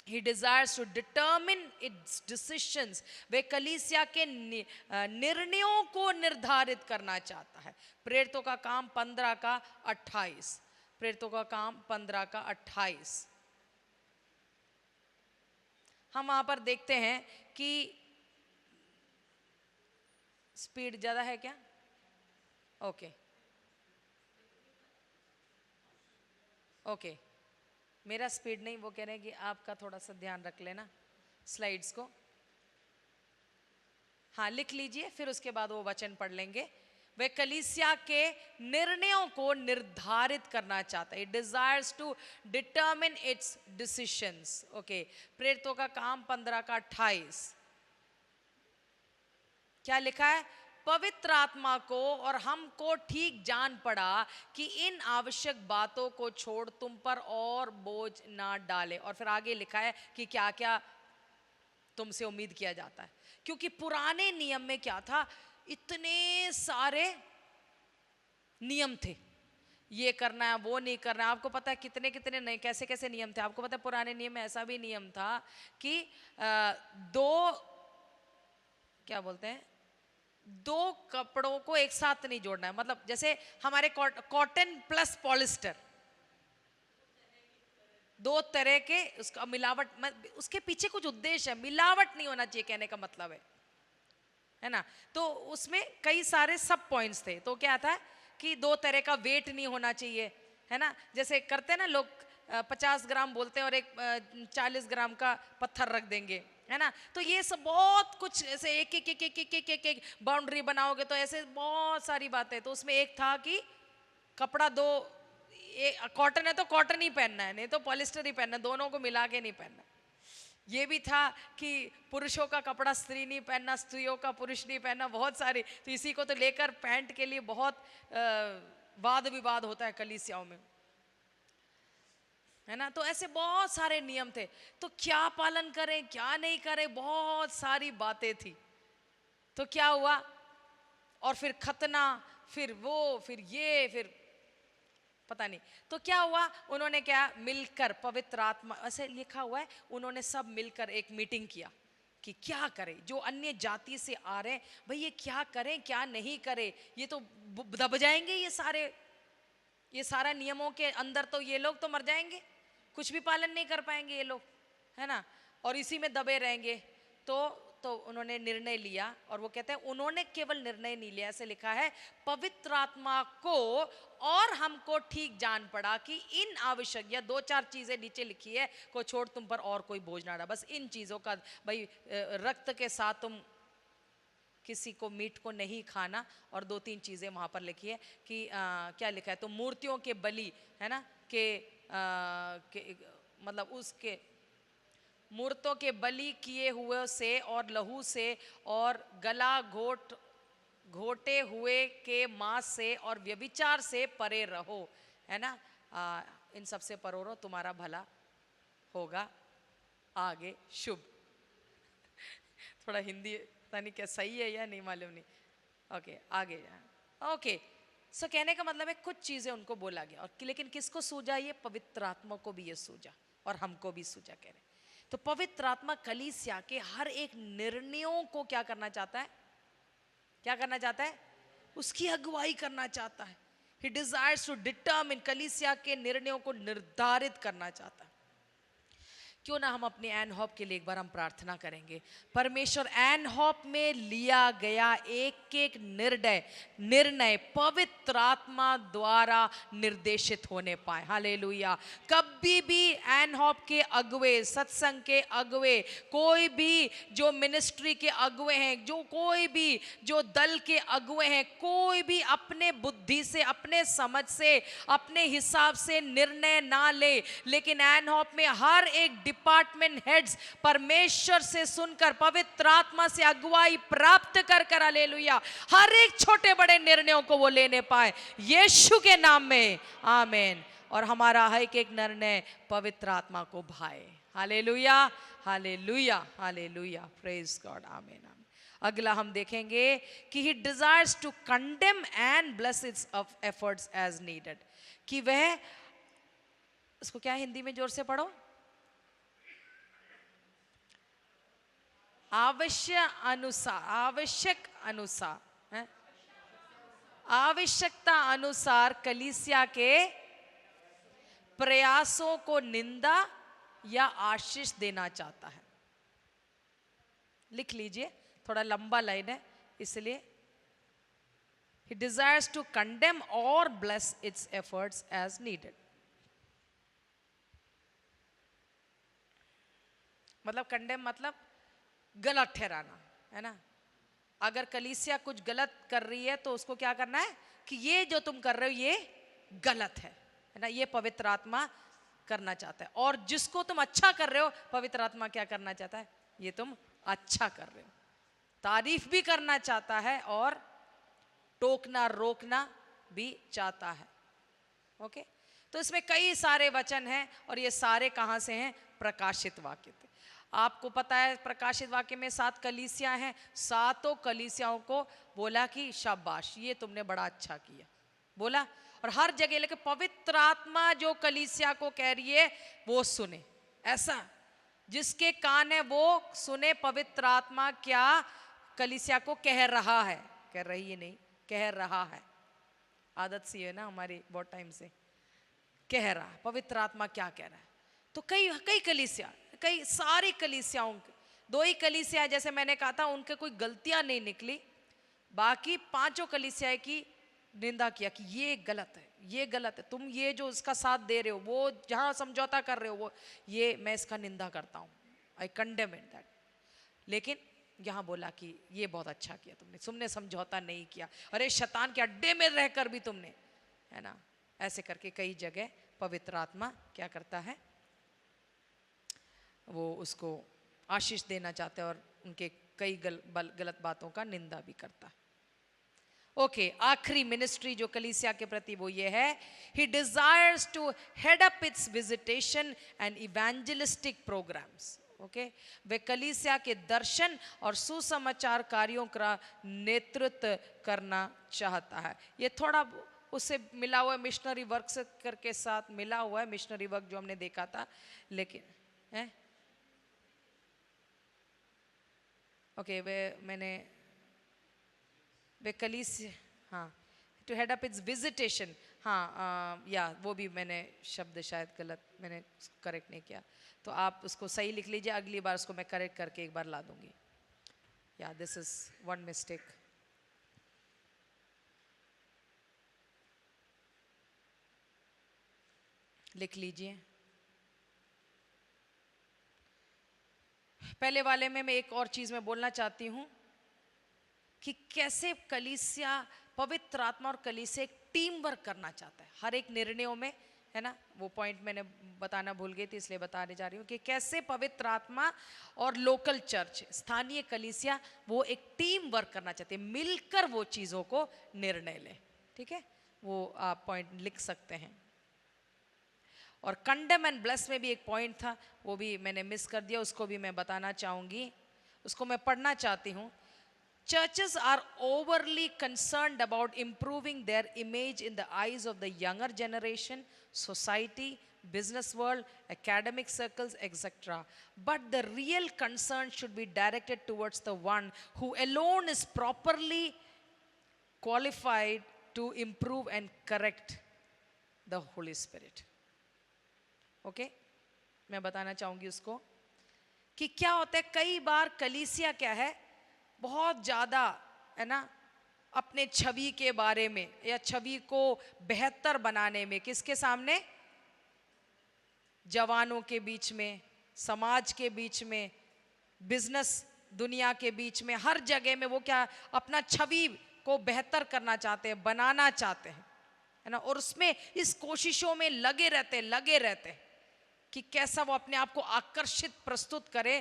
He desires to determine its decisions। वे कलीसिया के निर्णयों को निर्धारित करना चाहता है। प्रेरितों का काम 15:28, प्रेरितों का काम 15:28। हम वहां पर देखते हैं कि स्पीड ज्यादा है क्या? ओके ओके, मेरा स्पीड नहीं, वो कह रहे हैं कि आपका थोड़ा सा ध्यान रख लेना स्लाइड्स को। हाँ, लिख लीजिए, फिर उसके बाद वो वचन पढ़ लेंगे। वे कलीसिया के निर्णयों को निर्धारित करना चाहता है। It desires to determine its decisions। Okay, प्रेरितों का काम 15:28 क्या लिखा है? पवित्र आत्मा को और हमको ठीक जान पड़ा कि इन आवश्यक बातों को छोड़ तुम पर और बोझ ना डाले। और फिर आगे लिखा है कि क्या क्या तुमसे उम्मीद किया जाता है। क्योंकि पुराने नियम में क्या था? इतने सारे नियम थे, ये करना है वो नहीं करना है। आपको पता है कितने कितने नहीं, कैसे कैसे नियम थे। आपको पता है पुराने नियम में ऐसा भी नियम था कि दो, क्या बोलते हैं, दो कपड़ों को एक साथ नहीं जोड़ना है। मतलब जैसे हमारे कॉटन प्लस पॉलिस्टर, दो तरह के, उसका मिलावट, उसके पीछे कुछ उद्देश्य है, मिलावट नहीं होना चाहिए कहने का मतलब है ना। तो उसमें कई सारे सब पॉइंट्स थे। तो क्या था कि दो तरह का वेट नहीं होना चाहिए, है ना। जैसे करते हैं ना लोग, 50 ग्राम बोलते हैं और एक 40 ग्राम का पत्थर रख देंगे, है ना। तो ये सब बहुत कुछ ऐसे एक एक एक एक एक एक एक एक बाउंड्री बनाओगे तो ऐसे बहुत सारी बातें। तो उसमें एक था कि कपड़ा दो, कॉटन है तो कॉटन ही पहनना है, नहीं तो पॉलिस्टर ही पहनना है, दोनों को मिला के नहीं पहनना। ये भी था कि पुरुषों का कपड़ा स्त्री नहीं पहनना, स्त्रियों का पुरुष नहीं पहनना, बहुत सारी। तो इसी को तो लेकर पैंट के लिए बहुत वाद विवाद होता है कलीसियाओं में, है ना। तो ऐसे बहुत सारे नियम थे। तो क्या पालन करें क्या नहीं करें, बहुत सारी बातें थी। तो क्या हुआ और फिर खतना, फिर वो, फिर ये, फिर पता नहीं। तो क्या हुआ, उन्होंने क्या मिलकर, पवित्र आत्मा ऐसे लिखा हुआ है, उन्होंने सब मिलकर एक मीटिंग किया कि क्या करें, जो अन्य जाति से आ रहे हैं भाई ये क्या करें क्या नहीं करें, ये तो दब जाएंगे, ये सारा नियमों के अंदर तो ये लोग तो मर जाएंगे, कुछ भी पालन नहीं कर पाएंगे ये लोग, है ना, और इसी में दबे रहेंगे। तो उन्होंने निर्णय लिया, और वो कहते हैं उन्होंने केवल निर्णय नहीं लिया, ऐसे लिखा है, पवित्र आत्मा को और हमको ठीक जान पड़ा कि इन आवश्यक, या 2-4 चीजें नीचे लिखी है, को छोड़ तुम पर और कोई बोझ ना रहा, बस इन चीजों का, भाई रक्त के साथ तुम किसी को मीट को नहीं खाना, और 2-3 चीजें वहां पर लिखी है कि क्या लिखा है, तो मूर्तियों के बलि, है ना, के मतलब उसके मूर्तों के बलि किए हुए से और लहू से और गला घोटे हुए के मांस से और व्यभिचार से परे रहो, है ना, इन सब से परो रहो, तुम्हारा भला होगा आगे शुभ। थोड़ा हिंदी पता नहीं क्या सही है या नहीं मालूम नहीं। ओके आगे ओके, सो कहने का मतलब है कुछ चीजें उनको बोला गया, और लेकिन किसको सूझा, ये पवित्र आत्मा को भी ये सूझा और हमको भी सूझा, कह रहे। तो पवित्र आत्मा कलीसिया के हर एक निर्णयों को क्या करना चाहता है, क्या करना चाहता है, उसकी अगुवाई करना चाहता है। He desires to determine, कलीसिया के निर्णयों को निर्धारित करना चाहता है। क्यों ना हम अपने एनहॉप के लिए एक बार हम प्रार्थना करेंगे। परमेश्वर एनहॉप में लिया गया एक एक निर्णय पवित्र आत्मा द्वारा निर्देशित होने पाए। हालेलुया। कभी भी एनहॉप के अगुवे, सत्संग के अगुवे, कोई भी जो मिनिस्ट्री के अगुवे हैं, जो कोई भी जो दल के अगुवे हैं, कोई भी अपने बुद्धि से, अपने समझ से, अपने हिसाब से निर्णय ना ले, लेकिन एनहॉप में हर एक डिपार्टमेंट हेड्स परमेश्वर से सुनकर पवित्र आत्मा से अगुवाई प्राप्त कर हालेलुया हर एक छोटे बड़े निर्णयों को वो लेने पाए यीशु के नाम में, आमीन। और हमारा हर एक निर्णय पवित्र आत्मा को भाए। Hallelujah hallelujah hallelujah, praise God, आमीन। अगला हम देखेंगे कि he desires to condemn and bless its of efforts as needed, कि वह, इसको क्या हिंदी में जोर से पढ़ो, आवश्यकता अनुसार कलीसिया के प्रयासों को निंदा या आशीष देना चाहता है। लिख लीजिए, थोड़ा लंबा लाइन है इसलिए। He desires to condemn or bless its efforts as needed, मतलब कंडेम मतलब गलत ठहराना, है ना। अगर कलीसिया कुछ गलत कर रही है तो उसको क्या करना है कि ये जो तुम कर रहे हो ये गलत है ना, ये पवित्र आत्मा करना चाहता है। और जिसको तुम अच्छा कर रहे हो, पवित्र आत्मा क्या करना चाहता है, ये तुम अच्छा कर रहे हो, तारीफ भी करना चाहता है और टोकना रोकना भी चाहता है। ओके, तो इसमें कई सारे वचन हैं और ये सारे कहां से हैं, प्रकाशित वाक्य थे। आपको पता है प्रकाशित वाक्य में 7 कलीसियां हैं, 7 कलीसियाओं को बोला कि शाबाश, ये तुमने बड़ा अच्छा किया बोला। और हर जगह लेके पवित्र आत्मा जो कलीसिया को कह रही है वो सुने, ऐसा जिसके कान है वो सुने पवित्र आत्मा क्या कलीसिया को कह रहा है, कह रही है नहीं, कह रहा है। आदत सी है ना हमारी बहुत टाइम से, कह रहा है पवित्र आत्मा क्या कह रहा है। तो कई कलीसिया, कई सारी कलीसियाओं, 2 ही कलीसिया जैसे मैंने कहा था उनके कोई गलतियां नहीं निकली, बाकी 5 कलीसिया की निंदा किया कि ये गलत है, ये गलत है, तुम ये जो उसका साथ दे रहे हो, वो जहां समझौता कर रहे हो, वो ये मैं इसका निंदा करता हूं, आई कंडेम इट दैट। लेकिन यहां बोला कि ये बहुत अच्छा किया तुमने समझौता नहीं किया, अरे शैतान के अड्डे में रहकर भी तुमने, है ना। ऐसे करके कई जगह पवित्र आत्मा क्या करता है, वो उसको आशीष देना चाहता है और उनके कई गलत बातों का निंदा भी करता है। ओके, आखिरी मिनिस्ट्री जो कलीसिया के प्रति वो ये है, he desires to head up its visitation and evangelistic programs। Okay, वे कलीसिया के दर्शन और सुसमाचार कार्यों का नेतृत्व करना चाहता है। ये थोड़ा उससे मिला हुआ है, मिशनरी वर्क से करके साथ मिला हुआ है, मिशनरी वर्क जो हमने देखा था। लेकिन है ओके, वे कलीसिया, हाँ, to head up its visitation, हाँ या वो भी मैंने शब्द शायद गलत मैंने करेक्ट नहीं किया, तो आप उसको सही लिख लीजिए, अगली बार उसको मैं करेक्ट करके एक बार ला दूंगी। या दिस इज वन मिस्टेक। लिख लीजिए। पहले वाले में मैं एक और चीज में बोलना चाहती हूं कि कैसे कलीसिया, पवित्र आत्मा और कलीसिया एक टीम वर्क करना चाहता है हर एक निर्णयों में, है ना। वो पॉइंट मैंने बताना भूल गई थी, इसलिए बताने जा रही हूँ कि कैसे पवित्र आत्मा और लोकल चर्च, स्थानीय कलीसिया, वो एक टीम वर्क करना चाहते हैं, मिलकर वो चीज़ों को निर्णय लें। ठीक है, वो आप पॉइंट लिख सकते हैं। और कंडेम एंड ब्लेस में भी एक पॉइंट था, वो भी मैंने मिस कर दिया, उसको भी मैं बताना चाहूँगी, उसको मैं पढ़ना चाहती हूँ। Churches are overly concerned about improving their image in the eyes of the younger generation, society, business world, academic circles, etc. But the real concern should be directed towards the one who alone is properly qualified to improve and correct, the Holy Spirit. Okay? मैं बताना चाहूँगी उसको कि क्या होता है, कई बार कलीसिया क्या है, बहुत ज़्यादा, है ना, अपने छवि के बारे में या छवि को बेहतर बनाने में, किसके सामने, जवानों के बीच में, समाज के बीच में, बिजनेस दुनिया के बीच में, हर जगह में वो क्या, अपना छवि को बेहतर करना चाहते हैं, बनाना चाहते हैं, है ना। और उसमें इस कोशिशों में लगे रहते हैं कि कैसा वो अपने आप को आकर्षित प्रस्तुत करे,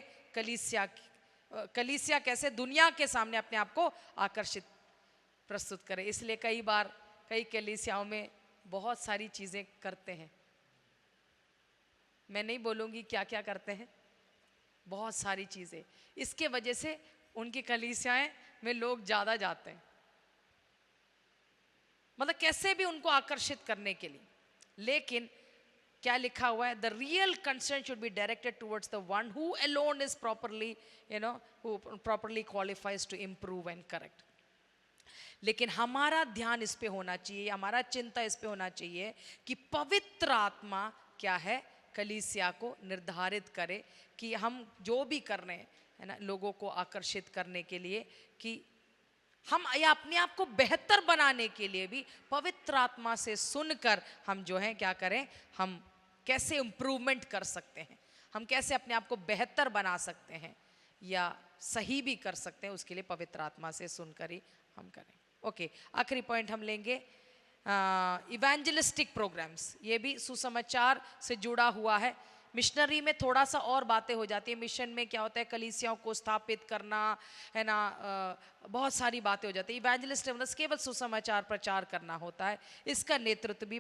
कलीसिया कैसे दुनिया के सामने अपने आप को आकर्षित प्रस्तुत करे। इसलिए कई बार कई कलीसियाओं में बहुत सारी चीजें करते हैं, मैं नहीं बोलूंगी क्या क्या करते हैं, बहुत सारी चीजें, इसके वजह से उनकी कलीसियाएं में लोग ज्यादा जाते हैं, मतलब कैसे भी उनको आकर्षित करने के लिए। लेकिन क्या लिखा हुआ है, the real concern should be directed towards the one who alone is properly, you know, who properly qualifies to improve and correct. लेकिन हमारा ध्यान इस पे होना चाहिए, हमारा चिंता इस पे होना चाहिए कि पवित्र आत्मा क्या है, कलीसिया को निर्धारित करे कि हम जो भी कर रहे हैं, है ना, लोगों को आकर्षित करने के लिए, कि हम या अपने आप को बेहतर बनाने के लिए भी पवित्र आत्मा से सुनकर हम जो है क्या करें, हम कैसे इम्प्रूवमेंट कर सकते हैं, हम कैसे अपने आप को बेहतर बना सकते हैं या सही भी कर सकते हैं, उसके लिए पवित्र आत्मा से सुनकर ही हम करें। ओके, आखिरी पॉइंट हम लेंगे, इवेंजलिस्टिक प्रोग्राम्स, ये भी सुसमाचार से जुड़ा हुआ है। मिशनरी में थोड़ा सा और बातें हो जाती है, मिशन में क्या होता है, कलीसियाओं को स्थापित करना, है ना, बहुत सारी बातें हो जाती है। इवेंजलिस्ट मतलब केवल सुसमाचार प्रचार करना होता है, इसका नेतृत्व भी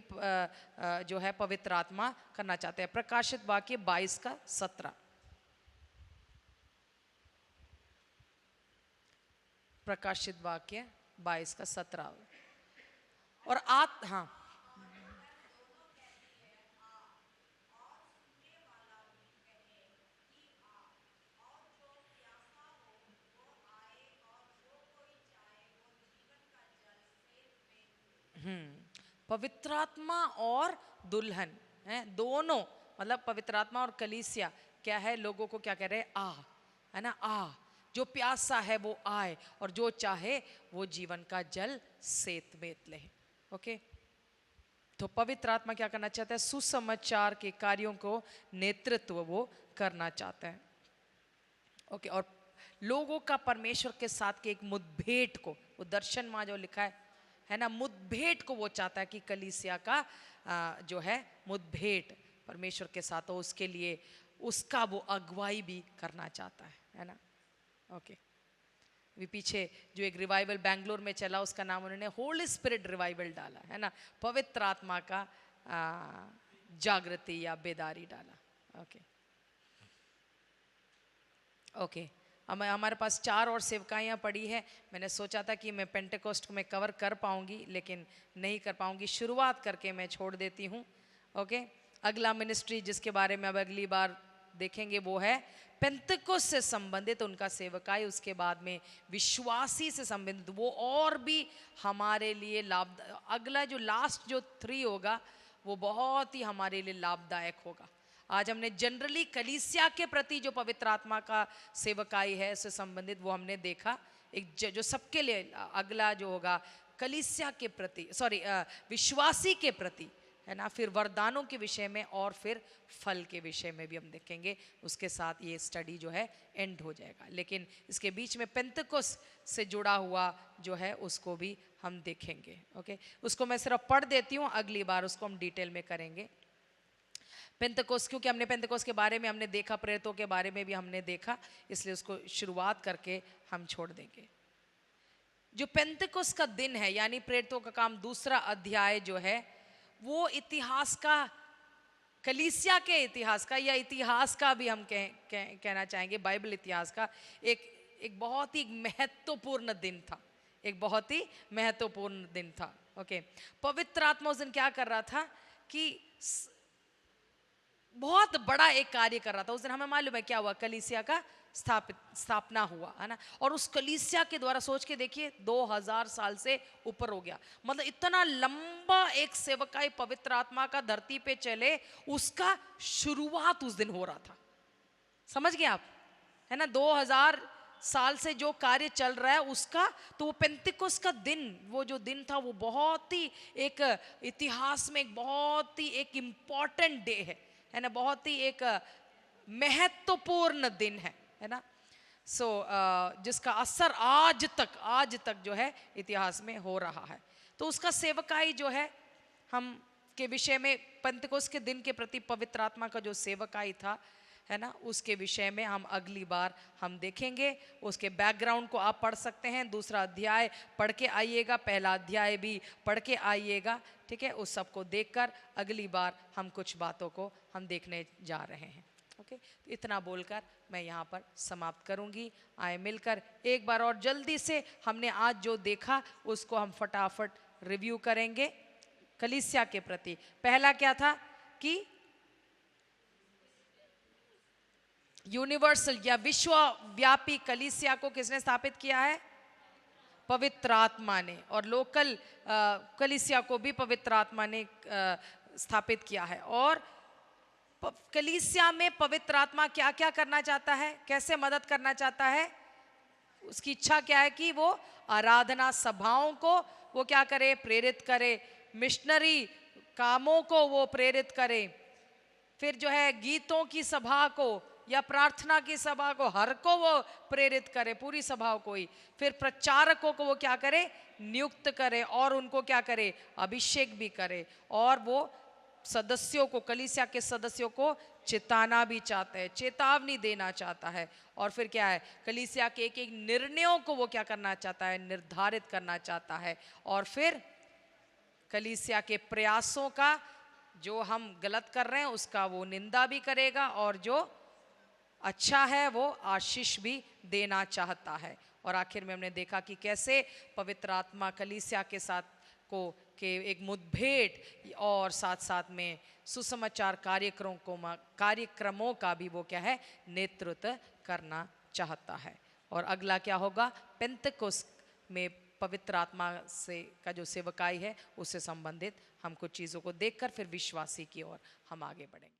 जो है पवित्र आत्मा करना चाहते हैं। प्रकाशित वाक्य 22:17, प्रकाशित वाक्य 22:17। और हाँ, पवित्र आत्मा और दुल्हन है दोनों, मतलब पवित्र आत्मा और कलीसिया क्या है, लोगों को क्या कह रहे हैं, आ, है ना, आ, जो प्यासा है वो आए और जो चाहे वो जीवन का जल सेत में ले। ओके, तो पवित्र आत्मा क्या करना चाहता है, सुसमाचार के कार्यों को नेतृत्व वो करना चाहता है। ओके, और लोगों का परमेश्वर के साथ के एक मुठभेड़ को, वो दर्शन में जो लिखा है ना, मुठभेड़ को वो चाहता है कि कलीसिया का जो है मुठभेड़ परमेश्वर के साथ हो, उसके लिए उसका वो अगुवाई भी करना चाहता है ना। ओके, अभी पीछे जो एक रिवाइवल बेंगलोर में चला, उसका नाम उन्होंने होली स्पिरिट रिवाइवल डाला, है ना, पवित्र आत्मा का जागृति या बेदारी डाला। ओके, ओके, हमारे पास 4 और सेवकाइयाँ पड़ी है। मैंने सोचा था कि मैं पेंटेकोस्ट को मैं कवर कर पाऊंगी, लेकिन नहीं कर पाऊंगी। शुरुआत करके मैं छोड़ देती हूँ। ओके, अगला मिनिस्ट्री जिसके बारे में अब अगली बार देखेंगे वो है पेंतेकोस्ट से संबंधित उनका सेवकाई। उसके बाद में विश्वासी से संबंधित वो और भी हमारे लिए लाभ, अगला जो लास्ट जो 3 होगा वो बहुत ही हमारे लिए लाभदायक होगा। आज हमने जनरली कलीसिया के प्रति जो पवित्र आत्मा का सेवकाई है उससे संबंधित वो हमने देखा। एक जो सबके लिए अगला जो होगा कलीसिया के प्रति, सॉरी विश्वासी के प्रति, है ना, फिर वरदानों के विषय में और फिर फल के विषय में भी हम देखेंगे। उसके साथ ये स्टडी जो है एंड हो जाएगा, लेकिन इसके बीच में पेंतेकोस्त से जुड़ा हुआ जो है उसको भी हम देखेंगे। ओके, उसको मैं सिर्फ पढ़ देती हूँ, अगली बार उसको हम डिटेल में करेंगे। पेंतेकोस्त, क्योंकि हमने पेंतेकोस्त के बारे में हमने देखा, प्रेरितों के बारे में भी हमने देखा, इसलिए उसको शुरुआत करके हम छोड़ देंगे। जो पेंतेकोस्त का दिन है यानी प्रेरितों का काम 2 अध्याय जो है वो इतिहास का, कलीसिया के इतिहास का या इतिहास का भी हम कहना चाहेंगे, बाइबल इतिहास का एक बहुत ही महत्वपूर्ण दिन था। एक बहुत ही महत्वपूर्ण दिन था। ओके, पवित्र आत्मा उस दिन क्या कर रहा था कि बहुत बड़ा एक कार्य कर रहा था। उस दिन हमें मालूम है क्या हुआ, कलीसिया का स्थापना हुआ, है ना। और उस कलीसिया के द्वारा सोच के देखिए 2000 साल से ऊपर हो गया, मतलब इतना लंबा एक सेवकाई पवित्र आत्मा का धरती पे चले, उसका शुरुआत उस दिन हो रहा था। समझ गए आप, है ना। 2000 साल से जो कार्य चल रहा है उसका, तो वो पेंतिकोस्त का दिन, वो जो दिन था वो बहुत ही एक इतिहास में एक बहुत ही एक इम्पॉर्टेंट डे है ना, बहुत ही एक महत्वपूर्ण दिन है ना। सो जिसका असर आज तक जो है इतिहास में हो रहा है। तो उसका सेवकाई जो है हम के विषय में, पेंतेकोस्त के दिन के प्रति पवित्र आत्मा का जो सेवकाई था, है ना, उसके विषय में हम अगली बार हम देखेंगे। उसके बैकग्राउंड को आप पढ़ सकते हैं, 2 अध्याय पढ़ के आइएगा, 1 अध्याय भी पढ़ के आइएगा, ठीक है। उस सबको देखकर अगली बार हम कुछ बातों को हम देखने जा रहे हैं। ओके, तो इतना बोलकर मैं यहाँ पर समाप्त करूँगी। आए मिलकर एक बार और जल्दी से हमने आज जो देखा उसको हम फटाफट रिव्यू करेंगे। कलीसिया के प्रति पहला क्या था कि यूनिवर्सल या विश्वव्यापी कलीसिया को किसने स्थापित किया है? पवित्र आत्मा ने। और लोकल कलीसिया को भी पवित्र आत्मा ने स्थापित किया है। और कलीसिया में पवित्र आत्मा क्या क्या करना चाहता है, कैसे मदद करना चाहता है? उसकी इच्छा क्या है कि वो आराधना सभाओं को वो क्या करे? प्रेरित करे। मिशनरी कामों को वो प्रेरित करे। फिर जो है गीतों की सभा को या प्रार्थना की सभा को, हर को वो प्रेरित करे, पूरी सभाओं को ही। फिर प्रचारकों को वो क्या करे? नियुक्त करे और उनको क्या करे? अभिषेक भी करे। और वो सदस्यों को, कलीसिया के सदस्यों को चेताना भी चाहता है, चेतावनी देना चाहता है। और फिर क्या है? कलीसिया के एक एक निर्णयों को वो क्या करना चाहता है? निर्धारित करना चाहता है। और फिर कलीसिया के प्रयासों का, जो हम गलत कर रहे हैं उसका वो निंदा भी करेगा, और जो अच्छा है वो आशीष भी देना चाहता है। और आखिर में हमने देखा कि कैसे पवित्र आत्मा कलीसिया के साथ को के एक मुठभेड़ और साथ साथ में सुसमाचार कार्यक्रमों का भी वो क्या है? नेतृत्व करना चाहता है। और अगला क्या होगा? पेंतेकोस्त में पवित्र आत्मा से का जो सेवकाई है उससे संबंधित हम कुछ चीज़ों को देखकर फिर विश्वासी की ओर हम आगे बढ़ेंगे।